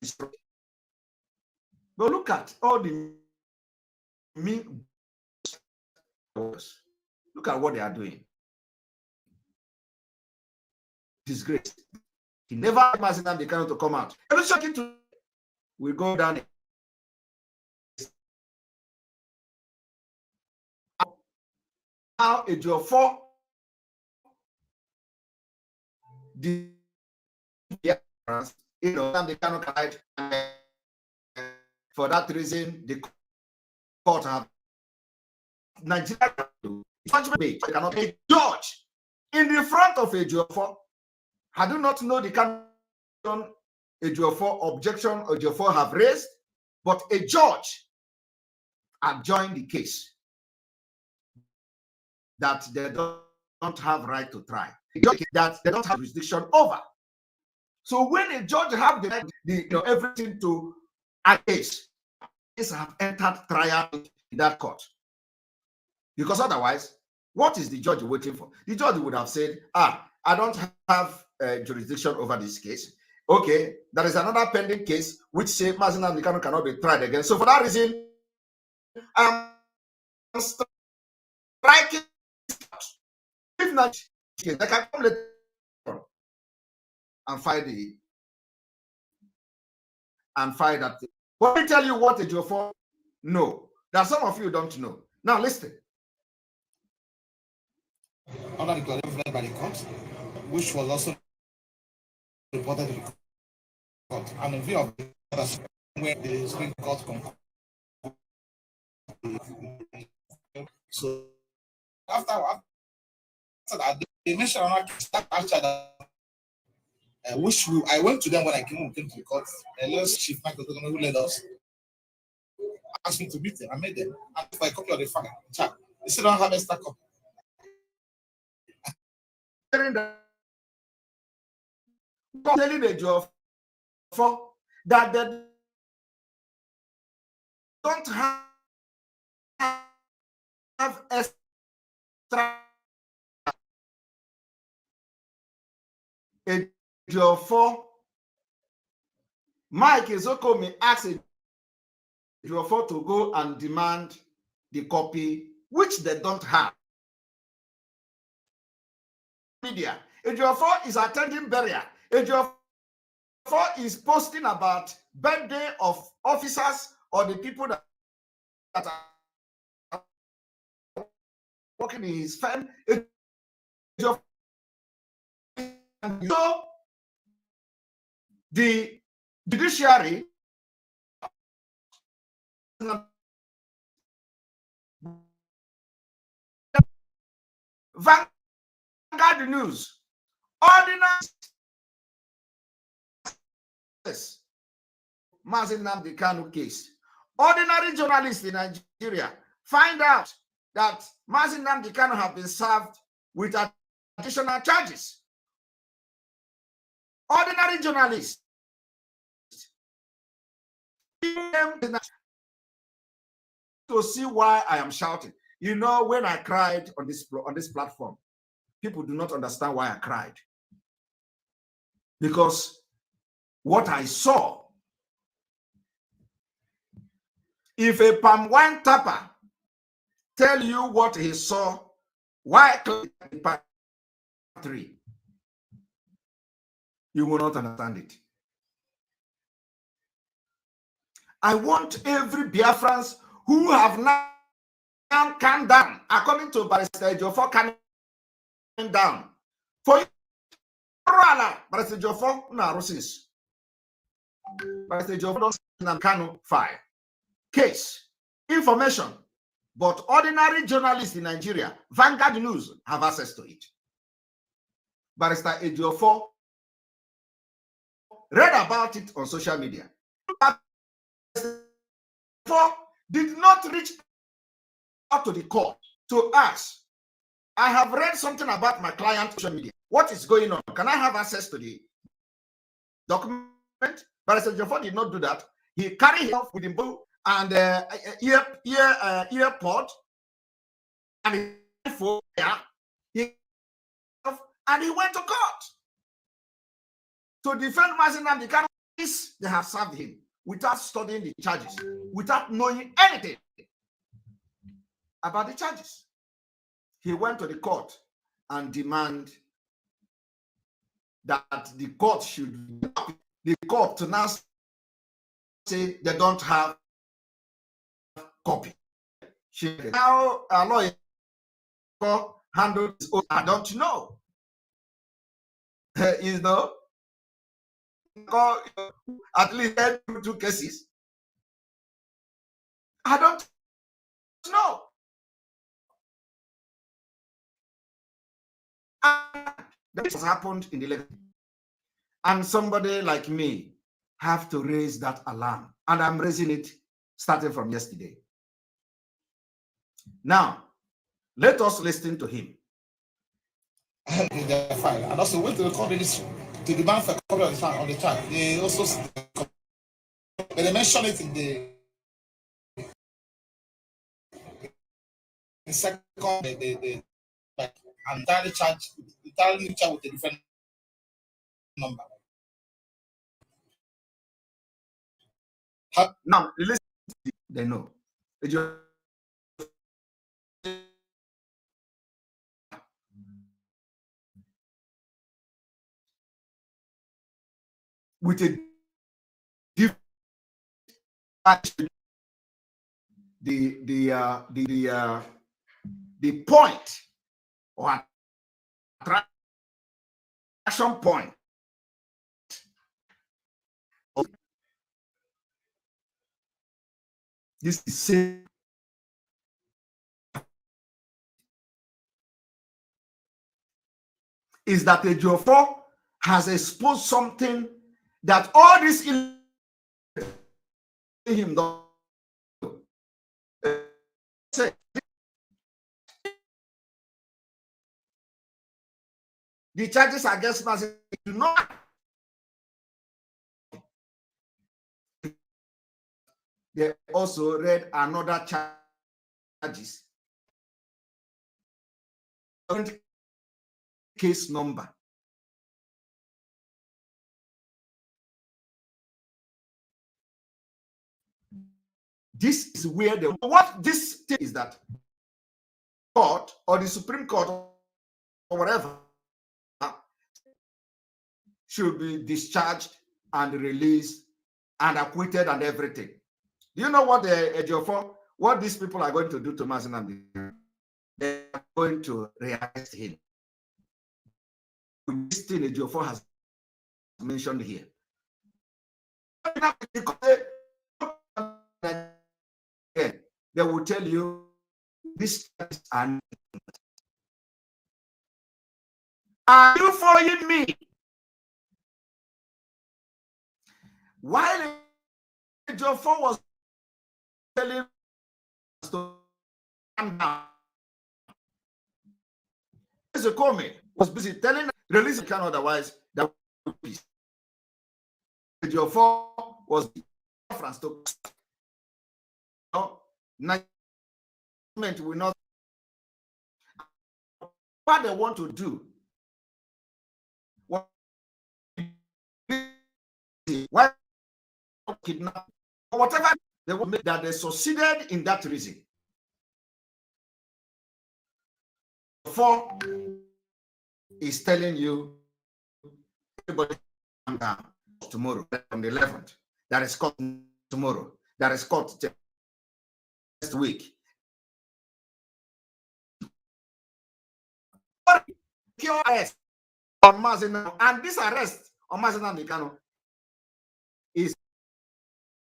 is. But look at all the look at what they are doing. Disgrace. He never imagined they cannot to come out. Every second we go down now a job for the they cannot hide. For that reason, the court have Nigeria cannot a judge in the front of a judge for. I do not know the kind of a judge for objection or judge for have raised, but a judge adjoined the case that they don't have right to try, that they don't have jurisdiction over. So when a judge have everything to a case have entered trial in that court, because otherwise, what is the judge waiting for? The judge would have said, I don't have jurisdiction over this case. Okay, there is another pending case which says Mazi Nnamdi Kanu cannot be tried again. So for that reason, I'm striking. If not, they can come later and find that thing. But let me tell you what a Jofor know that some of you don't know. Now listen. Under the declaration by the court, which was also reported to the court, and in view of when the Supreme Court concluded. So after that, they mentioned another which I went to them when I came to the court. Last Chief Michael who led us asked me to meet them. I met them. And if I copy of the file, chat, they still don't have a stack copy. Telling the job for that they don't have extra a job for Mike Ezokomi asked a job for to go and demand the copy which they don't have. Media. Ejiofor is attending burial. Ejiofor is posting about birthday of officers or the people that are working in his firm. So the judiciary Vanguard News, ordinary Mazi Nnamdi Kanu case. Ordinary journalists in Nigeria find out that Mazi Nnamdi Kanu have been served with additional charges. Ordinary journalists to see why I am shouting. You know, when I cried on this platform, people do not understand why I cried. Because what I saw, if a palm wine tapper tell you what he saw, why part 3, you will not understand it. I want every Biafrans who have now calmed down, according to Barrister Ejiofor, calming down. For you, Barrister Ejiofor, Narusis. Barrister Ejiofor don't Kanu file. Case, information, but ordinary journalists in Nigeria, Vanguard News, have access to it. Barrister Ejiofor read about it on social media. Did not reach out to the court to ask, I have read something about my client on social media. What is going on? Can I have access to the document? Barrister Ejiofor did not do that. He carried it off with him and earpod and phone, and he went to court to defend Mazi Nnamdi Kanu. They have served him without studying the charges, without knowing anything about the charges. He went to the court and demand that the court should, the court to now say they don't have copy. Now a lawyer handled his own. I don't know. You know, at least 2 cases. I don't know. And this has happened in the election. And somebody like me have to raise that alarm. And I'm raising it starting from yesterday. Now, let us listen to him. They're fine. And also wait to record this to demand for a copy of the file on the chat. They also but they mention it in the second they like entirely charge with a different number. Now, listen, they know. With a different the point or attraction point of this is same is that the Ejiofor has exposed something that all this him the charges against Mazi do not. They also read another charges case number. This is where what this thing is that court or the Supreme Court or whatever should be discharged and released and acquitted and everything. Do you know what what these people are going to do to Mazi Nnamdi? They are going to rearrest him. This thing Ejiofor has mentioned here. They will tell you this and are you following me? While Ejiofor was telling us to calm down, Ezekome was busy telling release can otherwise that peace. Ejiofor was France to will not what they want to do. Why kidnap or whatever they will make that they succeeded in that reason. Is telling you everybody calm down tomorrow on the 11th. That is court tomorrow. That is court next week. Arrest on Mazi Nnamdi, and this arrest on Mazi Nnamdi is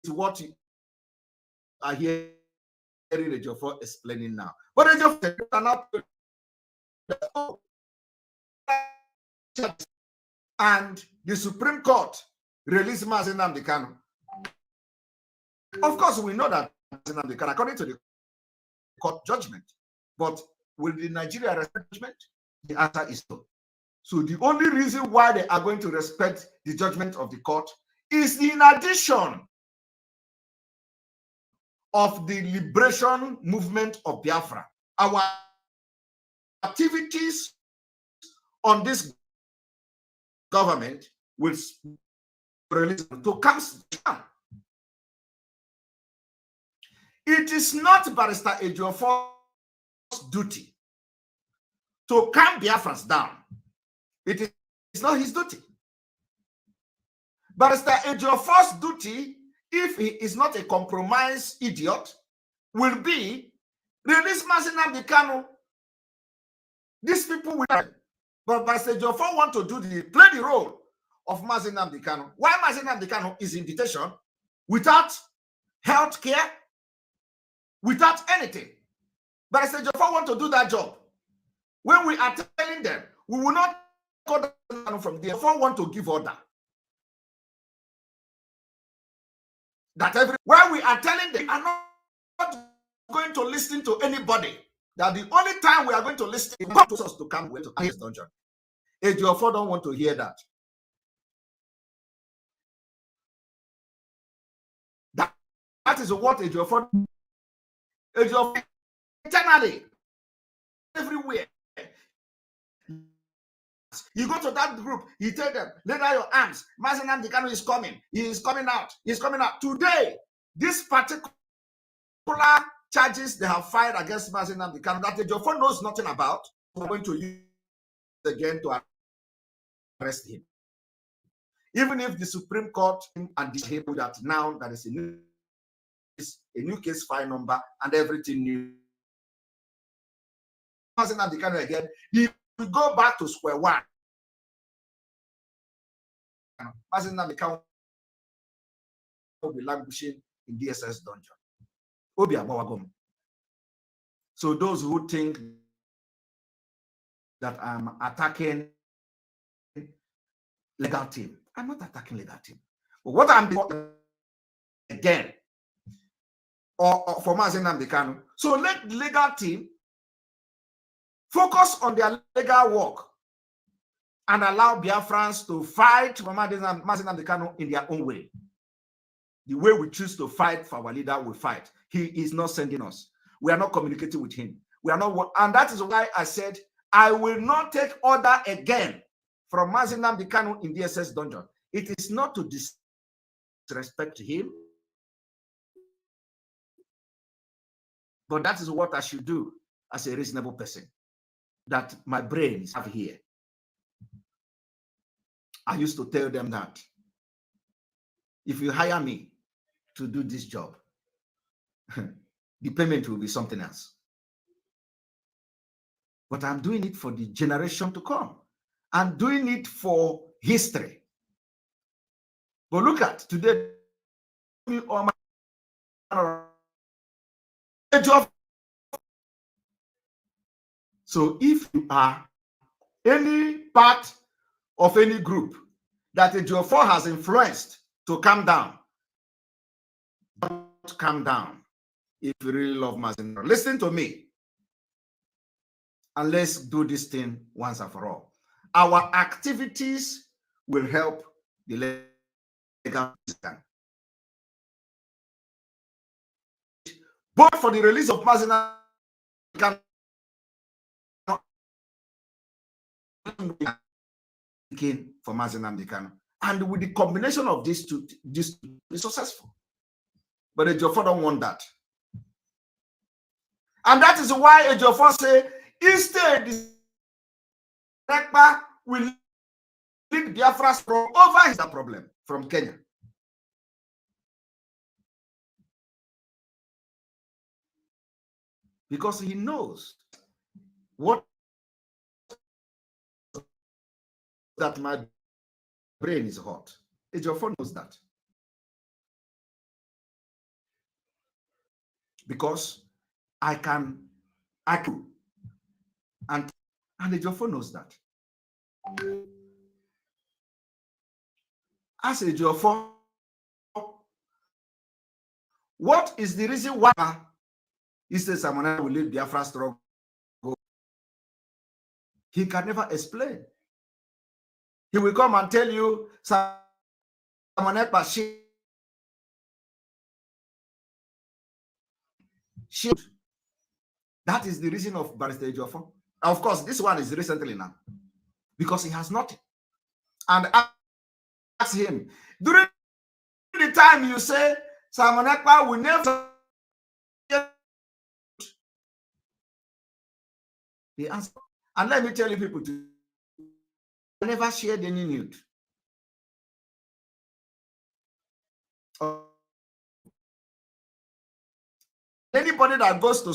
what you are hearing Ejiofor explaining now. But Ejiofor cannot. And the Supreme Court released Mazi Nnamdi Kanu. Of course, we know that Mazi Nnamdi Kanu, according to the court judgment, but will the Nigeria respect judgment? The answer is no. So the only reason why they are going to respect the judgment of the court is in addition of the liberation movement of Biafra. Our activities on this government will release to calm down. It is not Barrister Ejiofor's duty to calm Biafrans down. It is not his duty. Barrister Ejiofor's duty, if he is not a compromised idiot, will be release Mazi Nnamdi Kanu These people will, but Pastor Joffo want to play the role of Mazi Nnamdi Kanu. Why Mazi Nnamdi Kanu is in detention without health care, without anything. But Pastor Joffo want to do that job. When we are telling them, we will not go down from there. Joffo want to give order. That where we are telling them, we are not going to listen to anybody. That the only time we are going to listen is to us to come to this dungeon. Ejiofor don't want to hear that. That is what Ejiofor internally everywhere. You go to that group, he tell them, lay down your arms. Mazi Nnamdi Kanu is coming. He is coming out. He's coming out. Today, this particular charges they have filed against Mazi Nnamdi Kanu that Ejiofor knows nothing about, we're going to use again to arrest him. Even if the Supreme Court and disabled that now there is a new case file number and everything new. Mazi Nnamdi Kanu again, he will go back to square one. Mazi Nnamdi Kanu will be languishing in DSS dungeon. Obi Abawagom. So those who think that I'm attacking legal team, I'm not attacking legal team. But what I'm doing again, or for Mazi Nnamdi Kanu, so let the legal team focus on their legal work and allow Biafrans to fight for Mazi Nnamdi Kanu in their own way. The way we choose to fight for our leader, we fight. He is not sending us. We are not communicating with him. We are not, and that is why I said I will not take order again from Mazi Nnamdi Kanu in DSS dungeon. It is not to disrespect him, but that is what I should do as a reasonable person. That my brain is here. I used to tell them that if you hire me to do this job, the payment will be something else. But I'm doing it for the generation to come. I'm doing it for history. But look at today. So if you are any part of any group that Ejiofor has influenced to calm down, don't calm down. If you really love Mazi, listen to me. And let's do this thing once and for all. Our activities will help the legal system. Both for the release of Mazi for Mazi Nnamdi Kanu, and with the combination of these two, this be successful. But Ejiofor don't want that. And that is why Ejiofor say, instead, EKPA will lead Biafra from over his problem from Kenya. Because he knows what that my brain is hot. Ejiofor knows that. Because I can, and Ejiofor knows that. As Ejiofor, what is the reason why he says someone will lead Biafra struggle? He can never explain. He will come and tell you someone that is the reason of Barrister Ejiofor. Of course, this one is recently now because he has nothing. And ask him during the time you say Simon Ekpa will never. The answer, and let me tell you, people, I never shared any nude. Anybody that goes to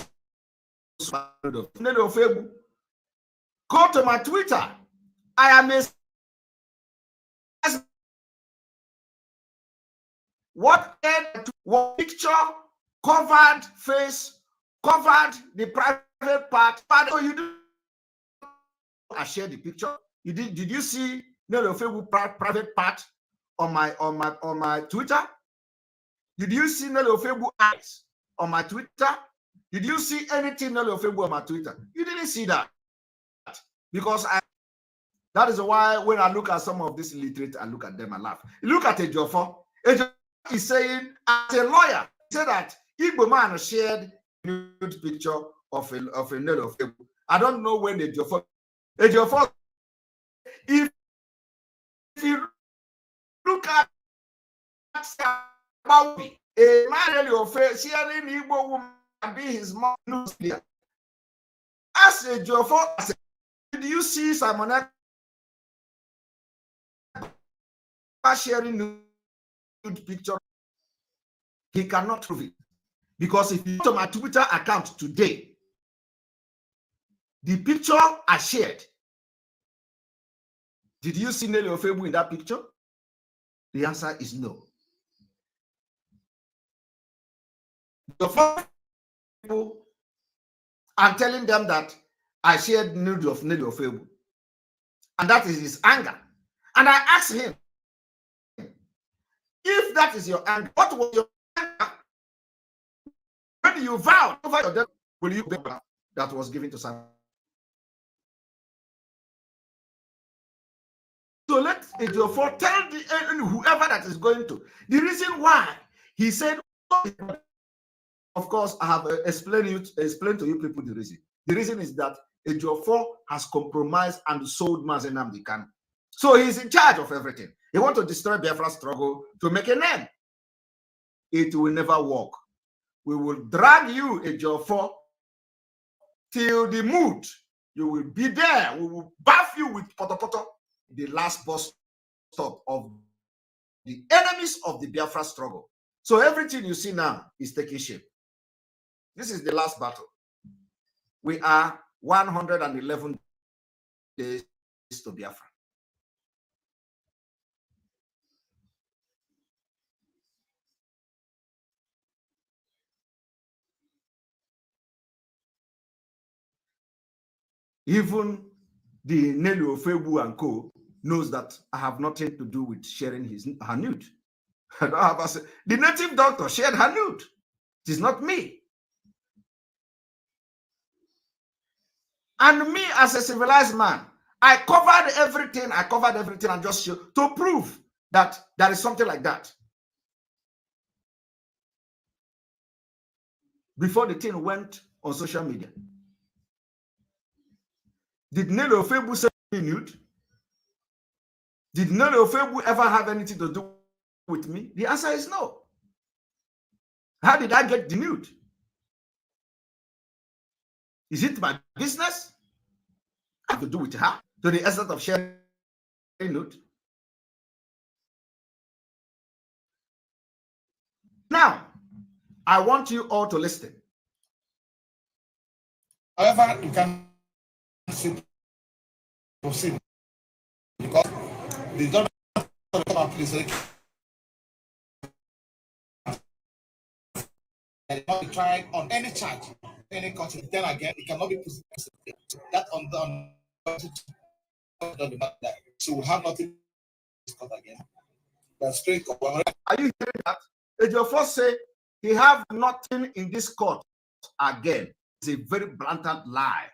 Go to my Twitter. I am a what picture, covered face, covered the private part. But oh, you do. I shared the picture. You did you see Nelly Ofebu private part on my Twitter? Did you see Nelly Ofebu eyes on my Twitter? Did you see anything Nelly Ofebu on my Twitter? You didn't see that. Because that is why when I look at some of these illiterate, I look at them and laugh. Look at Ejiofor. Ejiofor is saying, as a lawyer, he said that Igbo man shared a nude picture of a Nelly Ofebu. I don't know when Ejiofor, if you look at about a man Nelly Ofebu sharing Igbo woman be his mom news there. As Ejiofor, did you see Simon sharing nude picture? He cannot prove it. Because if you go to my Twitter account today, the picture I shared, did you see Nelly Ofebu in that picture? The answer is no. The first people, I'm telling them that I shared nude of Nelly Ofebu. And that is his anger. And I asked him, if that is your anger, what was your anger? When you vowed over your death, will you pay that was given to Simon? So let Ejiofor tell whoever that is going to. The reason why he said, of course, I have explained to you people the reason. The reason is that Ejiofor has compromised and sold Mazi Nnamdi Kanu. So he's in charge of everything. He wants to destroy Biafra's struggle to make a name. It will never work. We will drag you, Ejiofor, till the mood. You will be there. We will bath you with potopoto, the last bus stop of the enemies of the Biafra struggle. So everything you see now is taking shape. This is the last battle. We are 111 days to Biafra. Even the Nelly Ofebu and co knows that I have nothing to do with sharing her nude. I don't have the native doctor shared her nude. It is not me. And me as a civilized man, I covered everything and just showed to prove that there is something like that. Before the thing went on social media. Did Nelly Ofebu say nude? Did Nelly Ofebu ever have anything to do with me? The answer is no. How did I get the nude? Is it my business? I have to do with her to the extent of sharing nude. Now, I want you all to listen. However, you can proceed because the judge of the police and not be tried on any charge, any content. Then again, it cannot be prosecuted. That on so we have nothing to discuss again. That's straight. Are you hearing that? Ejiofor say he have nothing in this court again. It's a very blatant lie,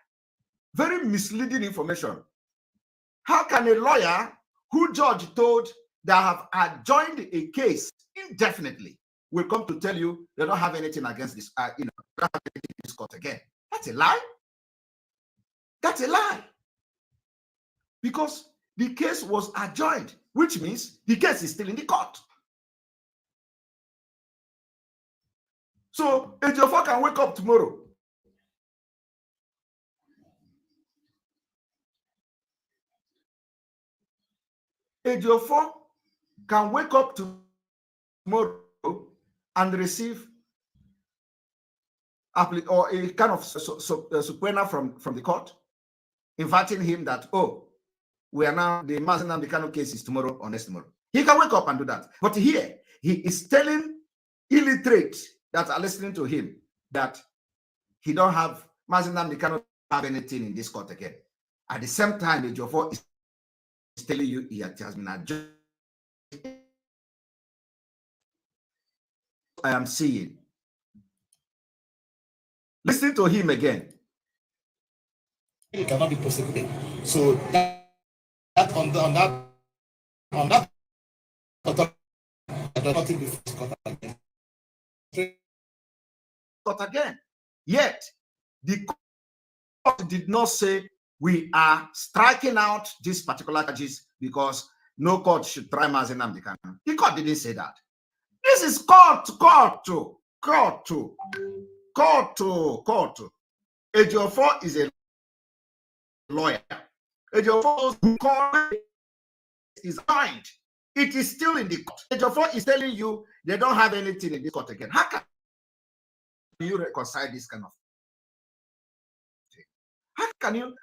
very misleading information. How can a lawyer who judge told that have adjourned a case indefinitely will come to tell you they don't have anything against this, don't have anything in this court again? That's a lie. That's a lie. Because the case was adjourned, which means the case is still in the court. So Ejiofor can wake up tomorrow. Ejiofor can wake up tomorrow and receive or a kind of subpoena from the court inviting him that, oh, we are now, the Mazi Nnamdi Kanu case is tomorrow or next tomorrow. He can wake up and do that. But here, he is telling illiterates that are listening to him that he don't have, Mazi Nnamdi Kanu have anything in this court again. At the same time, the Jofo is telling you he has been adjusted. I am seeing. Listen to him again. It cannot be prosecuted. So that on that authority, nothing before court again. Yet the court did not say we are striking out these particular charges because no court should try Mazi Nnamdi Kanu. The court didn't say that. This is court. Ejiofor is a lawyer. Ejiofor's court is signed. It is still in the court. Ejiofor is telling you they don't have anything in this court again. How can you reconcile this kind of thing? How can you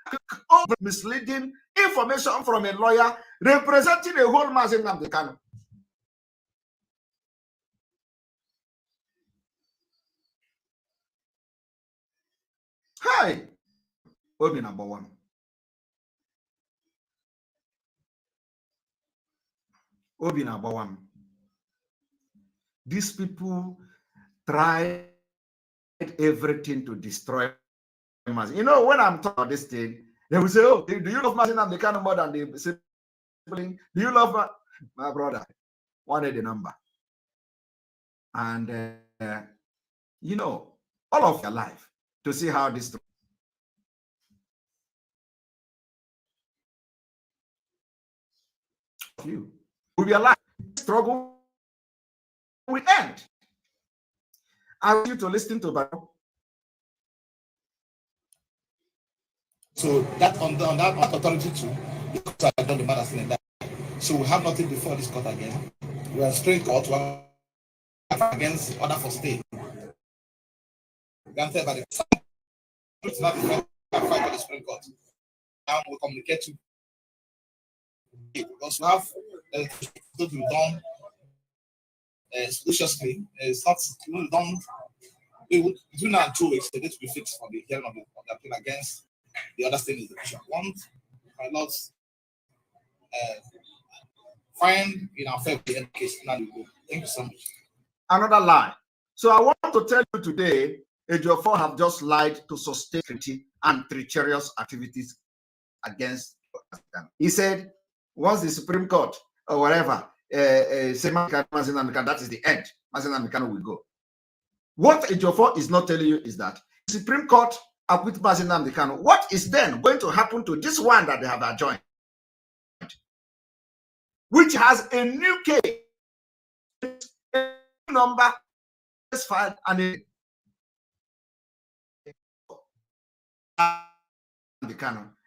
all misleading information from a lawyer representing a whole Mazi Nnamdi Kanu? Hi, Obi number one. Obi number one. These people tried everything to destroy Mazi. You know, when I'm talking about this thing, they will say, "Oh, do you love Mazi Nnamdi Kanu more than the sibling? Do you love my brother?" Wanted the number, and you know, all of your life to see how this. You will be alive. Struggle will end. I want you to listen to Bible. So that on that authority too, because I done the matter still in that. So we have nothing before this court again. We are straight court against order for stay. Granted by the it's not the fight by the Supreme Court. Now we communicate to because we have to be done expeditiously. It's not done. Between now and 2 weeks, they need to be fixed for the hearing of the appeal against the other state institution. One, my lords, find in our favor the case. Now we go. Thank you so much. Another lie. So I want to tell you today, Ejiofor have just lied to sustain treaty and treacherous activities against them. He said, once the Supreme Court or whatever say Mazi Nnamdi Kanu, that is the end. Mazi Nnamdi Kanu will go. What Ejiofor is not telling you is that the Supreme Court acquit Mazi Nnamdi Kanu. What is then going to happen to this one that they have adjourned, which has a new case, a number is filed, and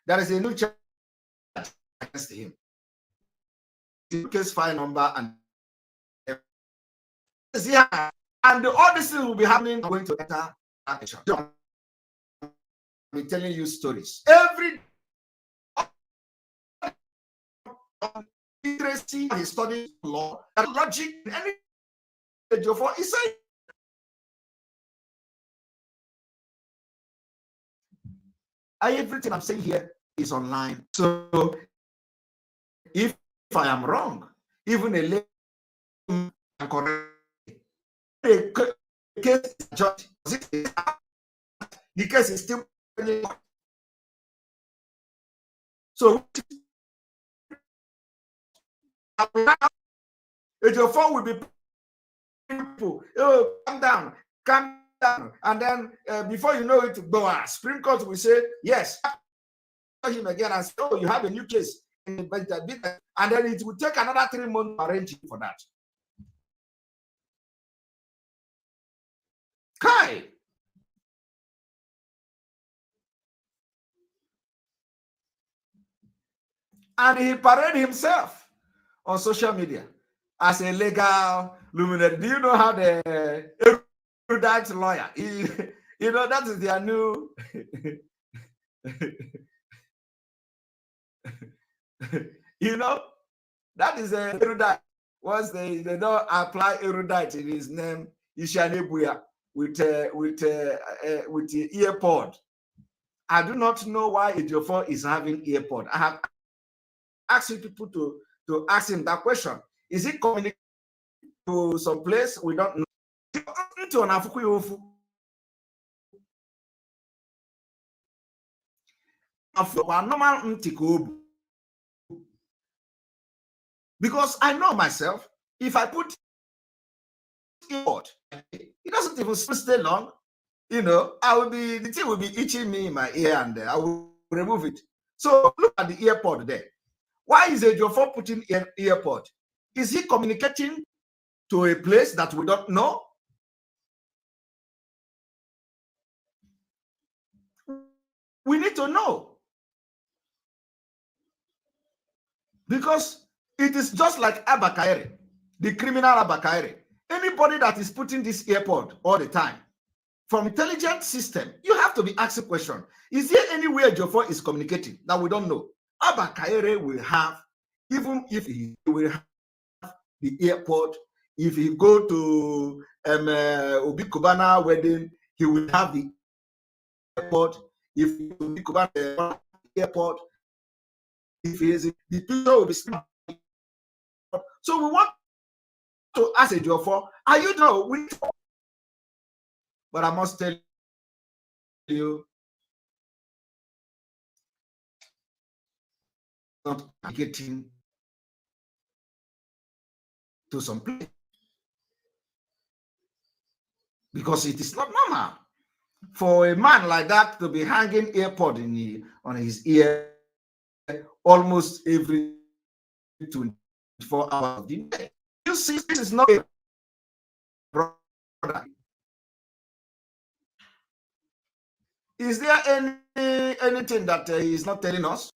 there is a new charge against him. The case file number and all these things will be happening. I'm going to enter action. I'm telling you stories every literacy. He studied law and logic. Any Ejiofor is saying. Everything I'm saying here is online. So if I am wrong, even a lady can correct the case is judged. The case is still so Ejiofor will be people, oh, calm down, and then before you know it, Supreme Court will say yes, him again and say, oh, you have a new case, and then it will take another 3 months to arrange for that. Kai. And he paraded himself on social media as a legal luminary. Do you know how the erudite lawyer? You know, that is their new You know, that is a erudite. Once they don't apply erudite in his name, Ishanebuya, with the earpod. I do not know why Ejiofor is having earpod. I have asking people to ask him that question. Is he communicating to some place we don't know? Because I know myself, if I put earpod, it doesn't even stay long. You know, the thing will be itching me in my ear, and I will remove it. So look at the earpod there. Why is Ejiofor putting earpod? Is he communicating to a place that we don't know? We need to know. Because it is just like Abakaire, the criminal Abakaire. Anybody that is putting this earpod all the time, from intelligent system, you have to be asking question. Is there any way Ejiofor is communicating that we don't know? Abakaire will have, even if he will have the airport, if he go to Obi Kubana wedding, he will have the airport. If he Obi Kubana airport, if he is the picture will be smart. So we want to ask Ejiofor, are you know? But I must tell you, not getting to some place because it is not normal for a man like that to be hanging earpod on his ear almost every 24 hours of the day. You see, this is not a product. Is there anything that he is not telling us?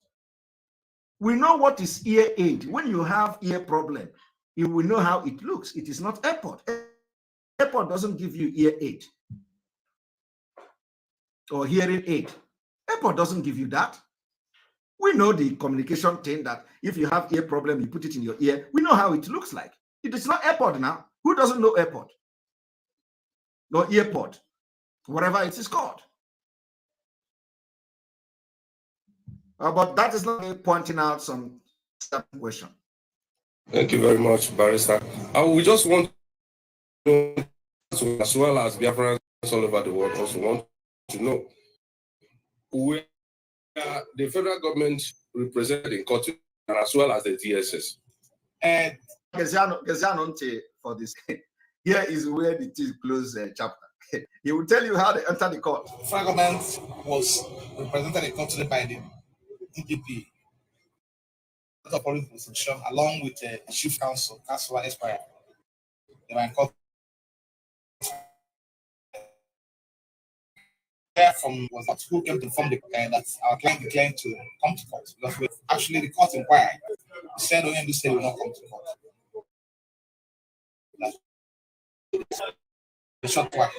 We know what is ear aid. When you have ear problem, you will know how it looks. It is not airpod. Airpod doesn't give you ear aid or hearing aid. Airpod doesn't give you that. We know the communication thing that if you have ear problem, you put it in your ear. We know how it looks like. It is not airpod now. Who doesn't know airpod? No earpod, whatever it is called. But that is not me pointing out some question. Thank you very much, Barrister. We just want to know, as well as Biafrans all over the world, also want to know where the federal government represented in court, and as well as the DSS. And for this, here is where the T close chapter. He will tell you how they enter the court. The federal government was represented in court by the DPP, of public prosecution, along with the chief counsel, Councilor Esquire. They were in court. From was not who came to inform the that our client declined to come to court because actually the court inquired. He said OND said will not come to court. The short while.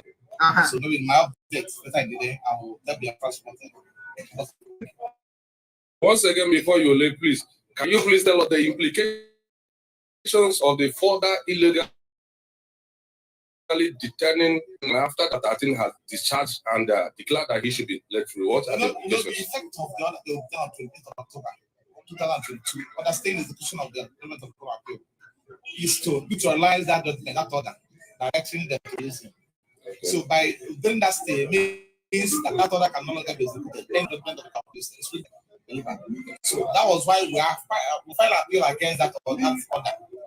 So maybe in my update later in the day, I will that be a transported. Once again, before you leave, please, can you please tell us the implications of the further illegal detaining after that 13 has discharged and declared that he should be let free? What are the effect of the order on 28th of October 2022, understanding the execution of the Parliament of Appeal is to neutralize that document, that order, directing the policing. Okay. So by doing that stay means that order can no longer be executed. Then the document of the police is free. So that was why we filed an appeal against that order,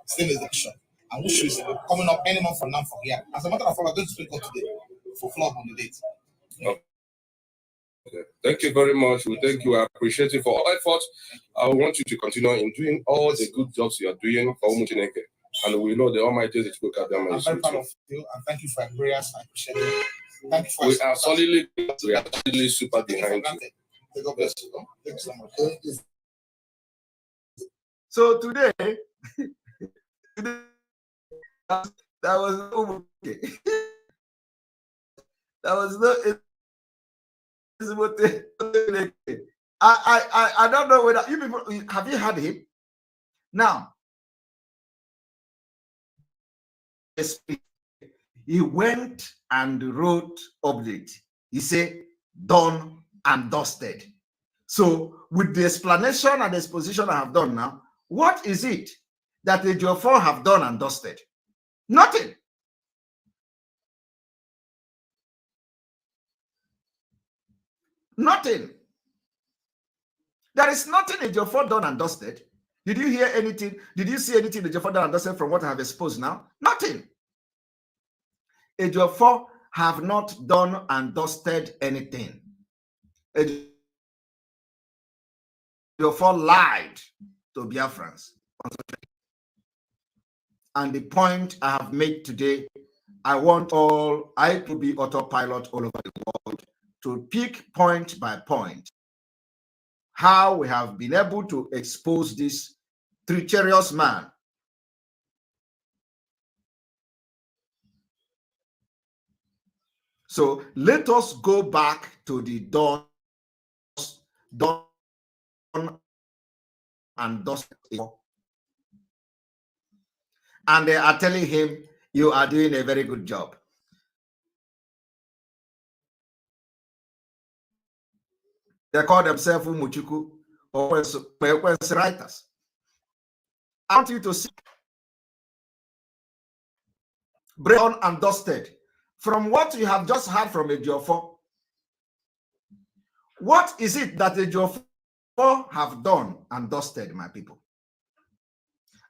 still execution. And which is coming up any month from now from here. As a matter of fact, we're going to speak up today for follow-up on the date. Okay. Thank you very much. We thank you. I appreciate it for all efforts. I want you to continue in doing all the good jobs you are doing for Umuchineke. And we know the Almighty is to look at them. I'm very proud of you, and thank you for your prayers. I appreciate it. Thank you for we are solidly super behind you. God bless you. Thank you so much. So today, that was no that was no I don't know whether you people have you heard him now. He went and wrote update. He said done and dusted. So with the explanation and exposition I have done now, what is it that the Ejiofor have done and dusted? Nothing. Nothing. There is nothing Ejiofor done and dusted. Did you hear anything? Did you see anything Ejiofor done and dusted from what I have exposed now? Nothing. Ejiofor have not done and dusted anything. Ejiofor lied to Biafrans. And the point I have made today, I want all I to be autopilot all over the world to pick point by point how we have been able to expose this treacherous man. So let us go back to the dawn and dust. And they are telling him, you are doing a very good job. They call themselves Umuchuku or writers. I want you to see brown and dusted from what you have just heard from Ejiofor. What is it that Ejiofor have done and dusted, my people?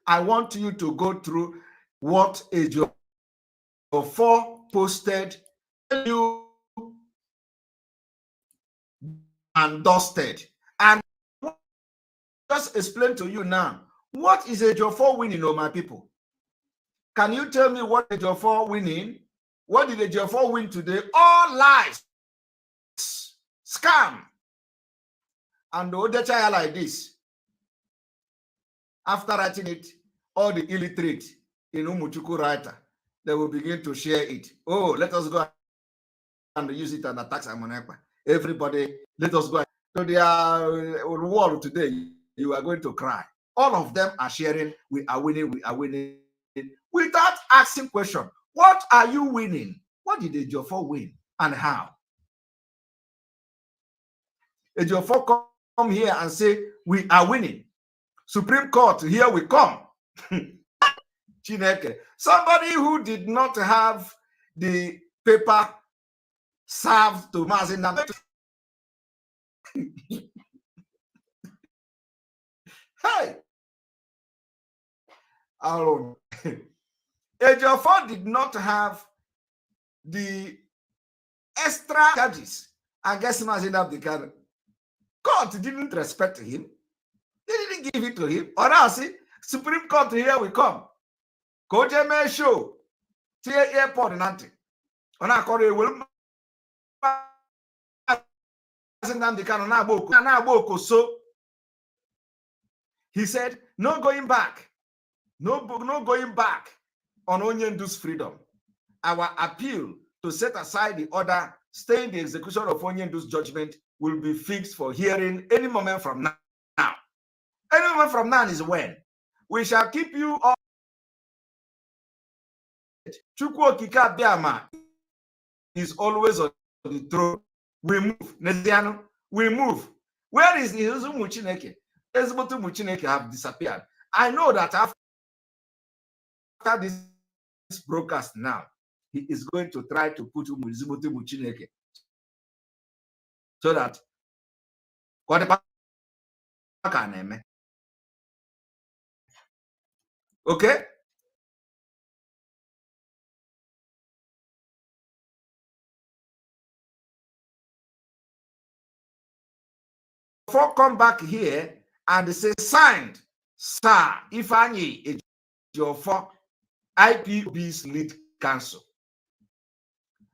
I want you to go through what Ejiofor posted you and dusted, and just explain to you now what is Ejiofor winning, oh my people. Can you tell me what Ejiofor winning? What did Ejiofor win today? All lies, scam, and the child like this. After writing it, all the illiterate in Umuchuku writer, they will begin to share it. Oh, let us go and use it and attack Simon Ekpa. Everybody, let us go to their wall today. You are going to cry. All of them are sharing. We are winning. We are winning. Without asking question, what are you winning? What did Ejiofor win and how? Ejiofor come here and say we are winning. Supreme Court, here we come. Chineke. Somebody who did not have the paper served to Mazin. Hey, Aaron. Ejiofor did not have the extra charges against Mazin Abdikar. Court didn't respect him. They didn't give it to him. Or else, Supreme Court, here we come. Koje me show. Tie airport nanti. Ona kore will. So he said, no going back. No going back on Onyendu's freedom. Our appeal to set aside the order, staying the execution of Onyendu's judgment will be fixed for hearing any moment from now. Any moment from now is when we shall keep you all. Chukwu Okike Abiama is always on the throne. We move. Neziano, we move. Where is the Izumu Chineke? Ezebotu Muchineke have disappeared. I know that after this broadcast now, he is going to try to put Ezebotu Muchineke so that okay. Before come back here and say signed, Sir Ifeanyi Ejiofor, IPOB's lead counsel.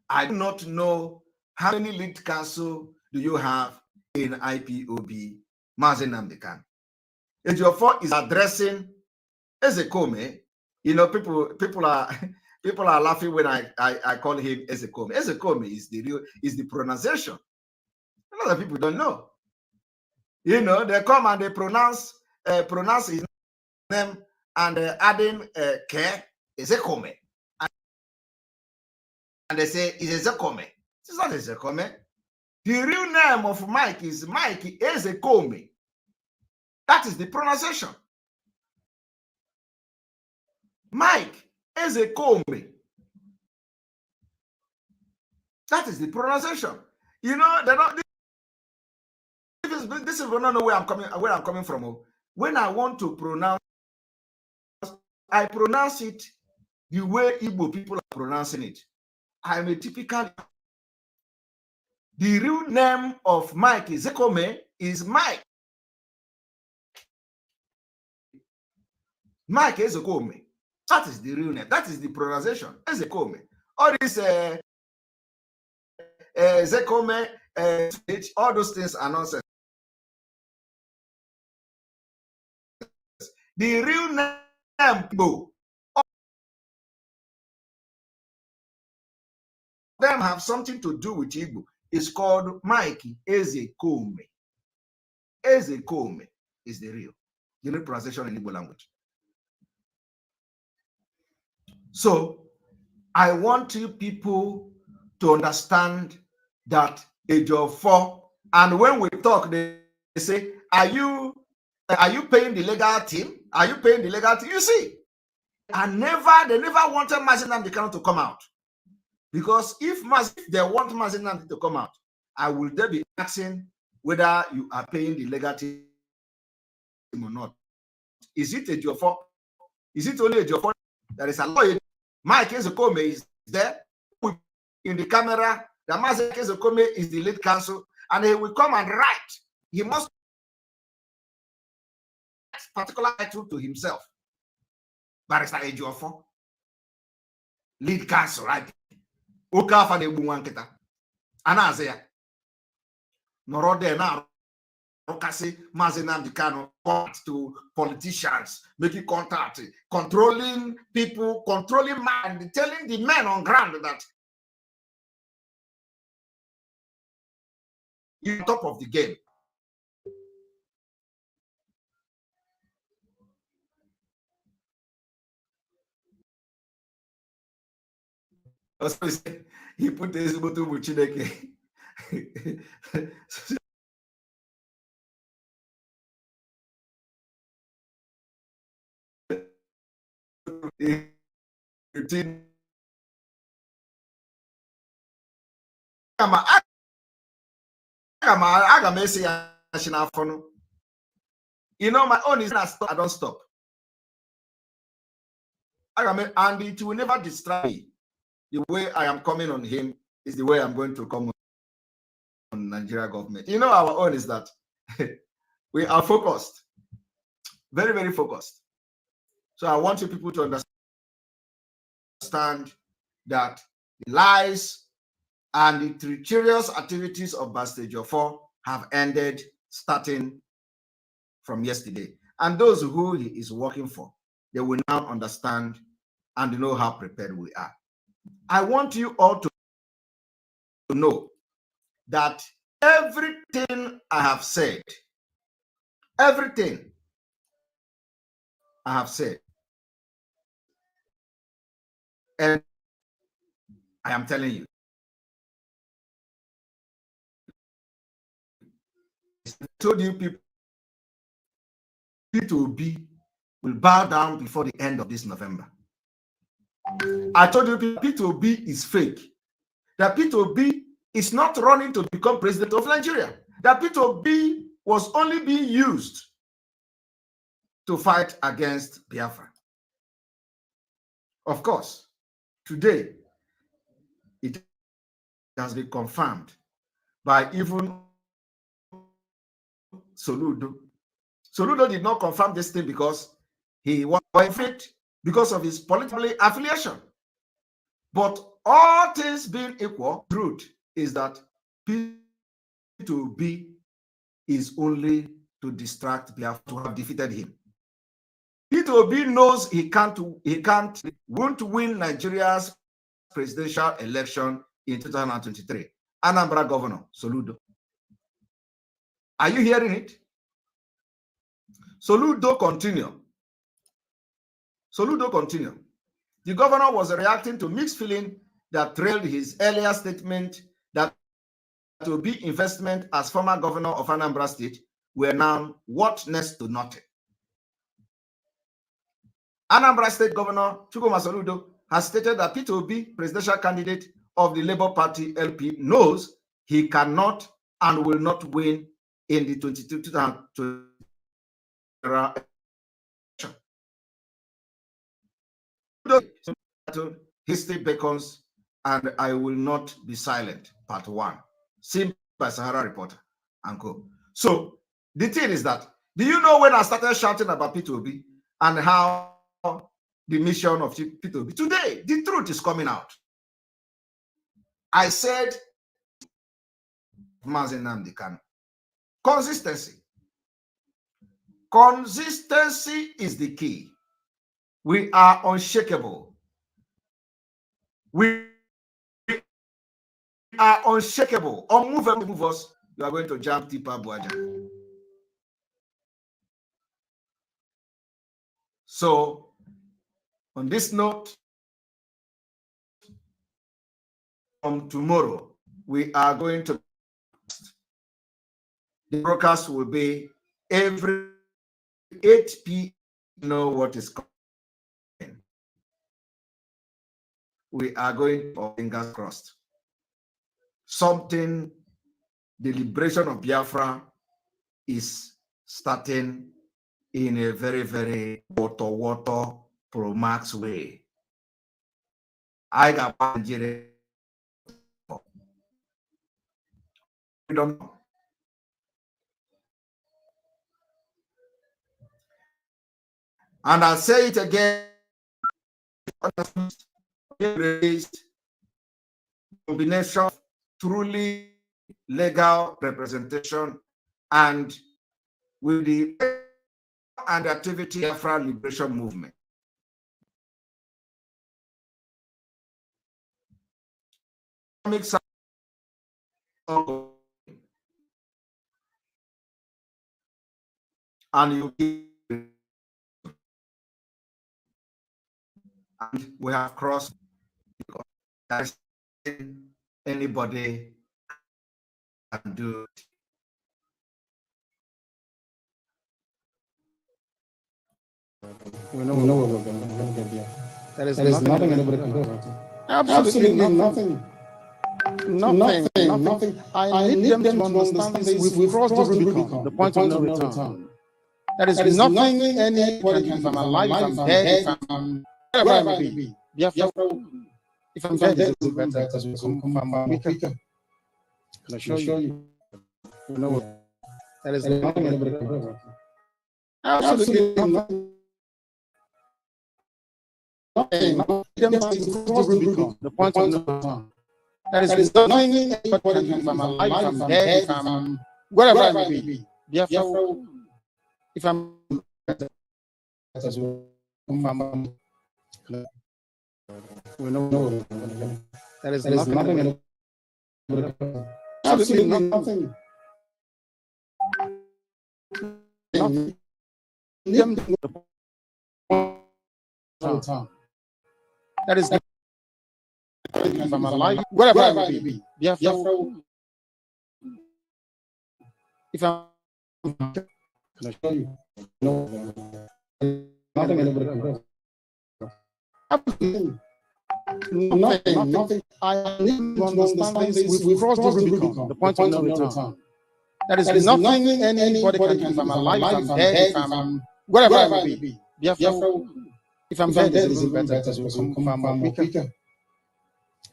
I do not know how many lead counsel do you have in IPOB, Mazi Nnamdi Kanu. Ejiofor is addressing Ezekome. You know, people are laughing when I call him Ezekome. Ezekome is the pronunciation. A lot of people don't know. You know, they come and they pronounce his name and adding K is a Kome. And they say it's a Kome. It's not a Kome. The real name of Mike is Mike Ezekome. That is the pronunciation. Mike Ezekome. That is the pronunciation. You know, they don't. This is not know where I'm coming from. When I want to pronounce, I pronounce it the way Igbo people are pronouncing it. I'm a typical. The real name of Mike Ezekome is Mike. Mike Ezekome. That is the real name. That is the pronunciation. Ezekome. All this Ezekome, all those things are nonsense. The real name, all of them have something to do with Igbo. It's called Mike Ezekome. Ezekome is the real pronunciation in Igbo language. So I want you people to understand that age of 4, and when we talk, they say, are you paying the legal team? Are you paying the legal team? You see, they never wanted Mazi Nnamdi Kanu to come out. Because if they want Mazi Nnamdi to come out, I will then be asking whether you are paying the legal team or not. Is it age of 4? Is it only age of 4? There is a lawyer. Mike Ezekome is there in the camera. The Mazi Ezekome is the lead counsel, and he will come and write. He must particular title to himself. Barrister Ejiofor, lead counsel, right? Okafa de Buwanketa. Anazea. Norode na Rokasi Mazi Nnamdi Kanu to politicians, making contact, controlling people, controlling mind, telling the men on ground that you're top of the game. He put his bottle with Chineke. You know, my own is not stop. I don't stop. And it will never distract me. The way I am coming on him is the way I'm going to come on Nigeria government. You know, our own is that we are focused, very, very focused. So I want you people to understand that the lies and the treacherous activities of Bastard Ejiofor have ended starting from yesterday. And those who he is working for, they will now understand and know how prepared we are. I want you all to know that everything I have said, everything I have said, and I am telling you, I told you people, P2B will bow down before the end of this November. I told you P2B is fake. That P2B is not running to become president of Nigeria. That P2B was only being used to fight against Biafra. Of course, today it has been confirmed by even Soludo. Soludo did not confirm this thing because he was afraid because of his political affiliation. But all things being equal, truth is that P2B is only to distract Biafra, to have defeated him. P2B knows won't win Nigeria's presidential election in 2023. Anambra Governor Soludo. Are you hearing it? Soludo continue. The governor was reacting to mixed feeling that trailed his earlier statement that to be investment as former governor of Anambra State were now what next to nothing. Anambra State Governor Chukwuma Soludo has stated that Peter Obi, presidential candidate of the Labour Party LP, knows he cannot and will not win in the 2022 election. History beckons and I will not be silent, part 1. Seen by Sahara Reporter and Co. So the thing is that, do you know when I started shouting about Peter Obi and how the mission of Peter Obi? Today, the truth is coming out. I said, Mazi Nnamdi Kanu, consistency. Consistency is the key. We are unshakable. We are unshakable. Unmovable. Move us. You are going to jump Tipa Buaja. So, on this note, from tomorrow, we are going to. The broadcast will be every 8 p.m. You know what is coming. We are going to fingers crossed. Something, the liberation of Biafra is starting in a very, very water pro max way. I got Nigeria. We don't know. And I'll say it again. Combination of truly legal representation and with the and activity Biafra liberation movement. And we have crossed. That's anybody can do it. We know what we're going to get there. There is nothing anybody can do about it. Absolutely nothing. Nothing. I need them to understand this. We've crossed the Rubicon, the point of no return. There is nothing anybody can do. If I'm alive, if I'm dead, if I'm wherever I may be. If I'm dead, it's better. If I'm weaker, I'll assure you. You know what? There is nothing anybody can do about it. Absolutely nothing. The point of no return. There is nothing anybody can do. If I'm alive, if I'm dead, if I'm wherever I may be. If I'm we know there is nothing. Absolutely nothing. That is if I'm alive, wherever I may be. If I'm nothing. I need to understand this. We've crossed the Rubicon, the point of no return. There is nothing anybody can do. If I'm alive, if I'm dead, if I'm wherever I may be. If I'm dead, it's better. If I'm weaker,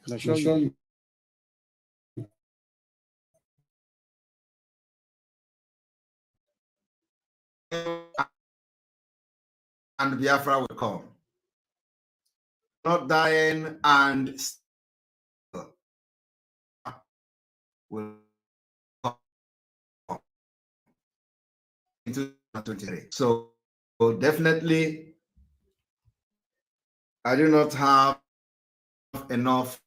I'll assure you. And Biafra will come. Not dying and will come into 2023. So definitely, I do not have enough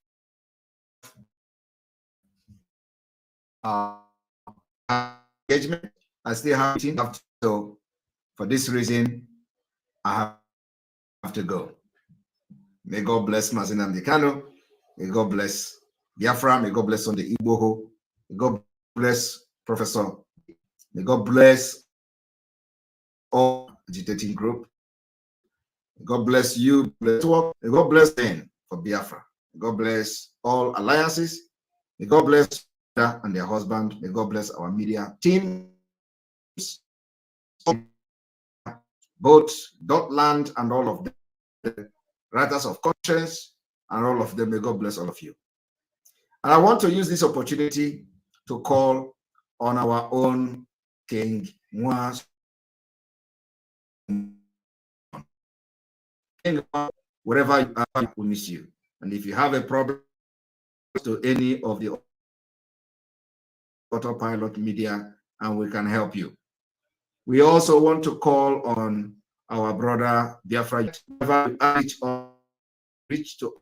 engagement. I still have to. So For this reason, I have to go. May God bless Mazinam Dekano. May God bless Biafra. May God bless Sunday Igboho. May God bless Professor. May God bless all agitating group. May God bless you. May God bless them for Biafra. May God bless all alliances. May God bless them and their husband. May God bless our media teams, both Dotland and all of them, the writers of conscience and all of them. May God bless all of you. And I want to use this opportunity to call on our own King Mwa. Wherever you are, we miss you. And if you have a problem to any of the autopilot media, and we can help you. We also want to call on our brother Biafra. Reach to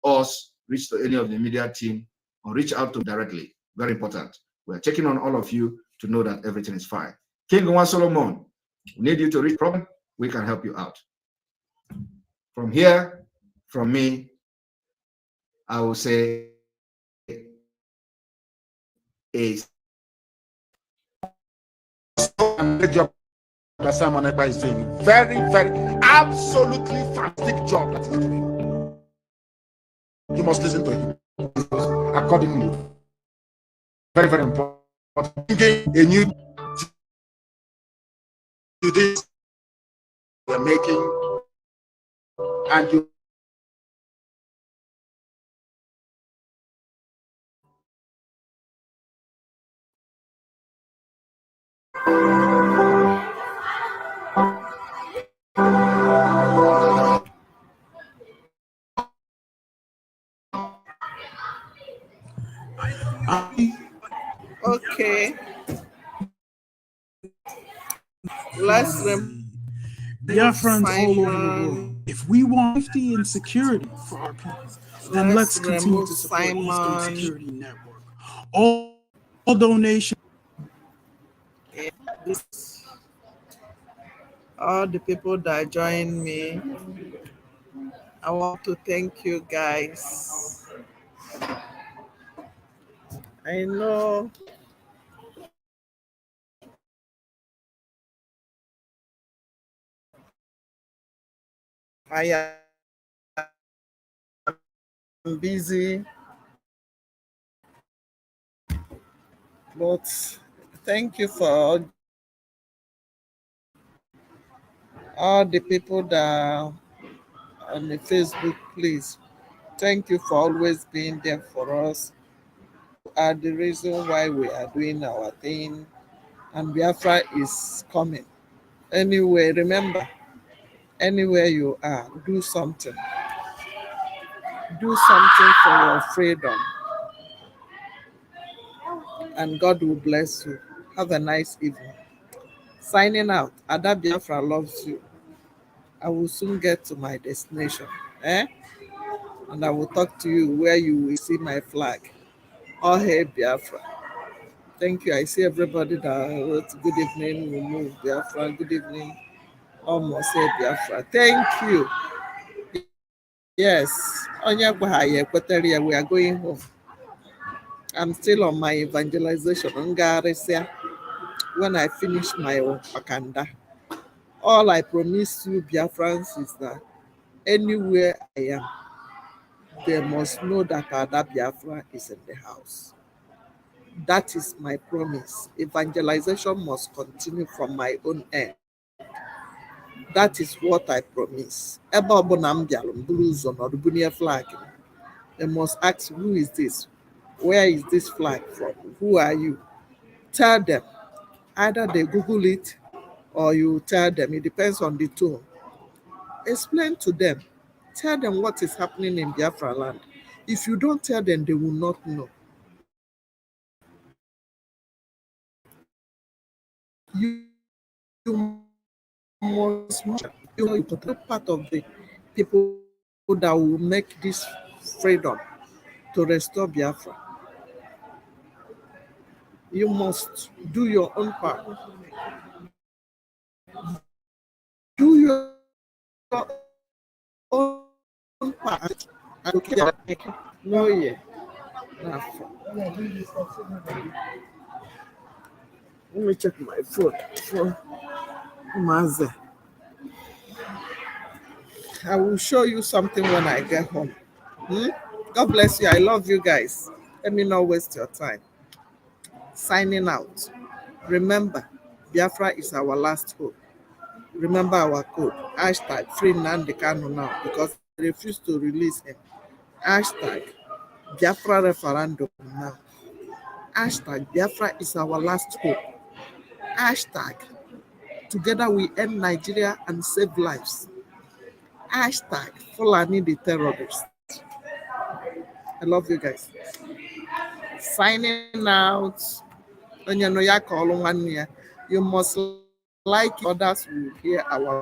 us, reach to any of the media team, or reach out to directly. Very important. We're checking on all of you to know that everything is fine. King Gwa Solomon, we need you to reach problem. We can help you out. From here, from me, I will say a Simon Ekpa is doing very, very, absolutely fantastic job that he's doing. You must listen to him accordingly. Very, very important. A new to this we're making, and you Okay. Let's Biafrans all over the Simon. world. If we want safety and security for our people, then let's continue to support Eastern Security Network. All donations. All the people that joined me, I want to thank you guys. I know I am busy, but thank you for all the people that are on the Facebook, please. Thank you for always being there for us. You are the reason why we are doing our thing, and Biafra is coming. Anyway, remember, anywhere you are, do something. Do something for your freedom, and God will bless you. Have a nice evening. Signing out. Ada Biafra loves you. I will soon get to my destination. Eh? And I will talk to you where you will see my flag. Oh, hey, Biafra. Thank you. I see everybody that wrote good evening, we move Biafra. Good evening. Almost say Biafra. Thank you. Yes. Onye Gwahaya Ekweteria, we are going home. I'm still on my evangelization. When I finish my Wakanda. All I promise you, Biafrans, is that anywhere I am, they must know that Ada Biafra is in the house. That is my promise. Evangelization must continue from my own end. That is what I promise. Ebe ọbụla m bịara m buru ụzọ nọdụ bunye flag. They must ask, who is this? Where is this flag from? Who are you? Tell them. Either they Google it or you tell them. It depends on the tone. Explain to them. Tell them what is happening in Biafra land. If you don't tell them, they will not know. You must, you part of the people that will make this freedom to restore Biafra. You must do your own part. No, yeah. Let me check my phone. Maze. I will show you something when I get home. Hmm? God bless you. I love you guys. Let me not waste your time. Signing out. Remember, Biafra is our last hope. Remember our code. Hashtag free Nnamdi Kanu now because they refuse to release him. Hashtag Biafra referendum now. Hashtag Biafra is our last hope. Hashtag together we end Nigeria and save lives. Hashtag Fulani the terrorist. I love you guys. Signing out. You must like others will hear our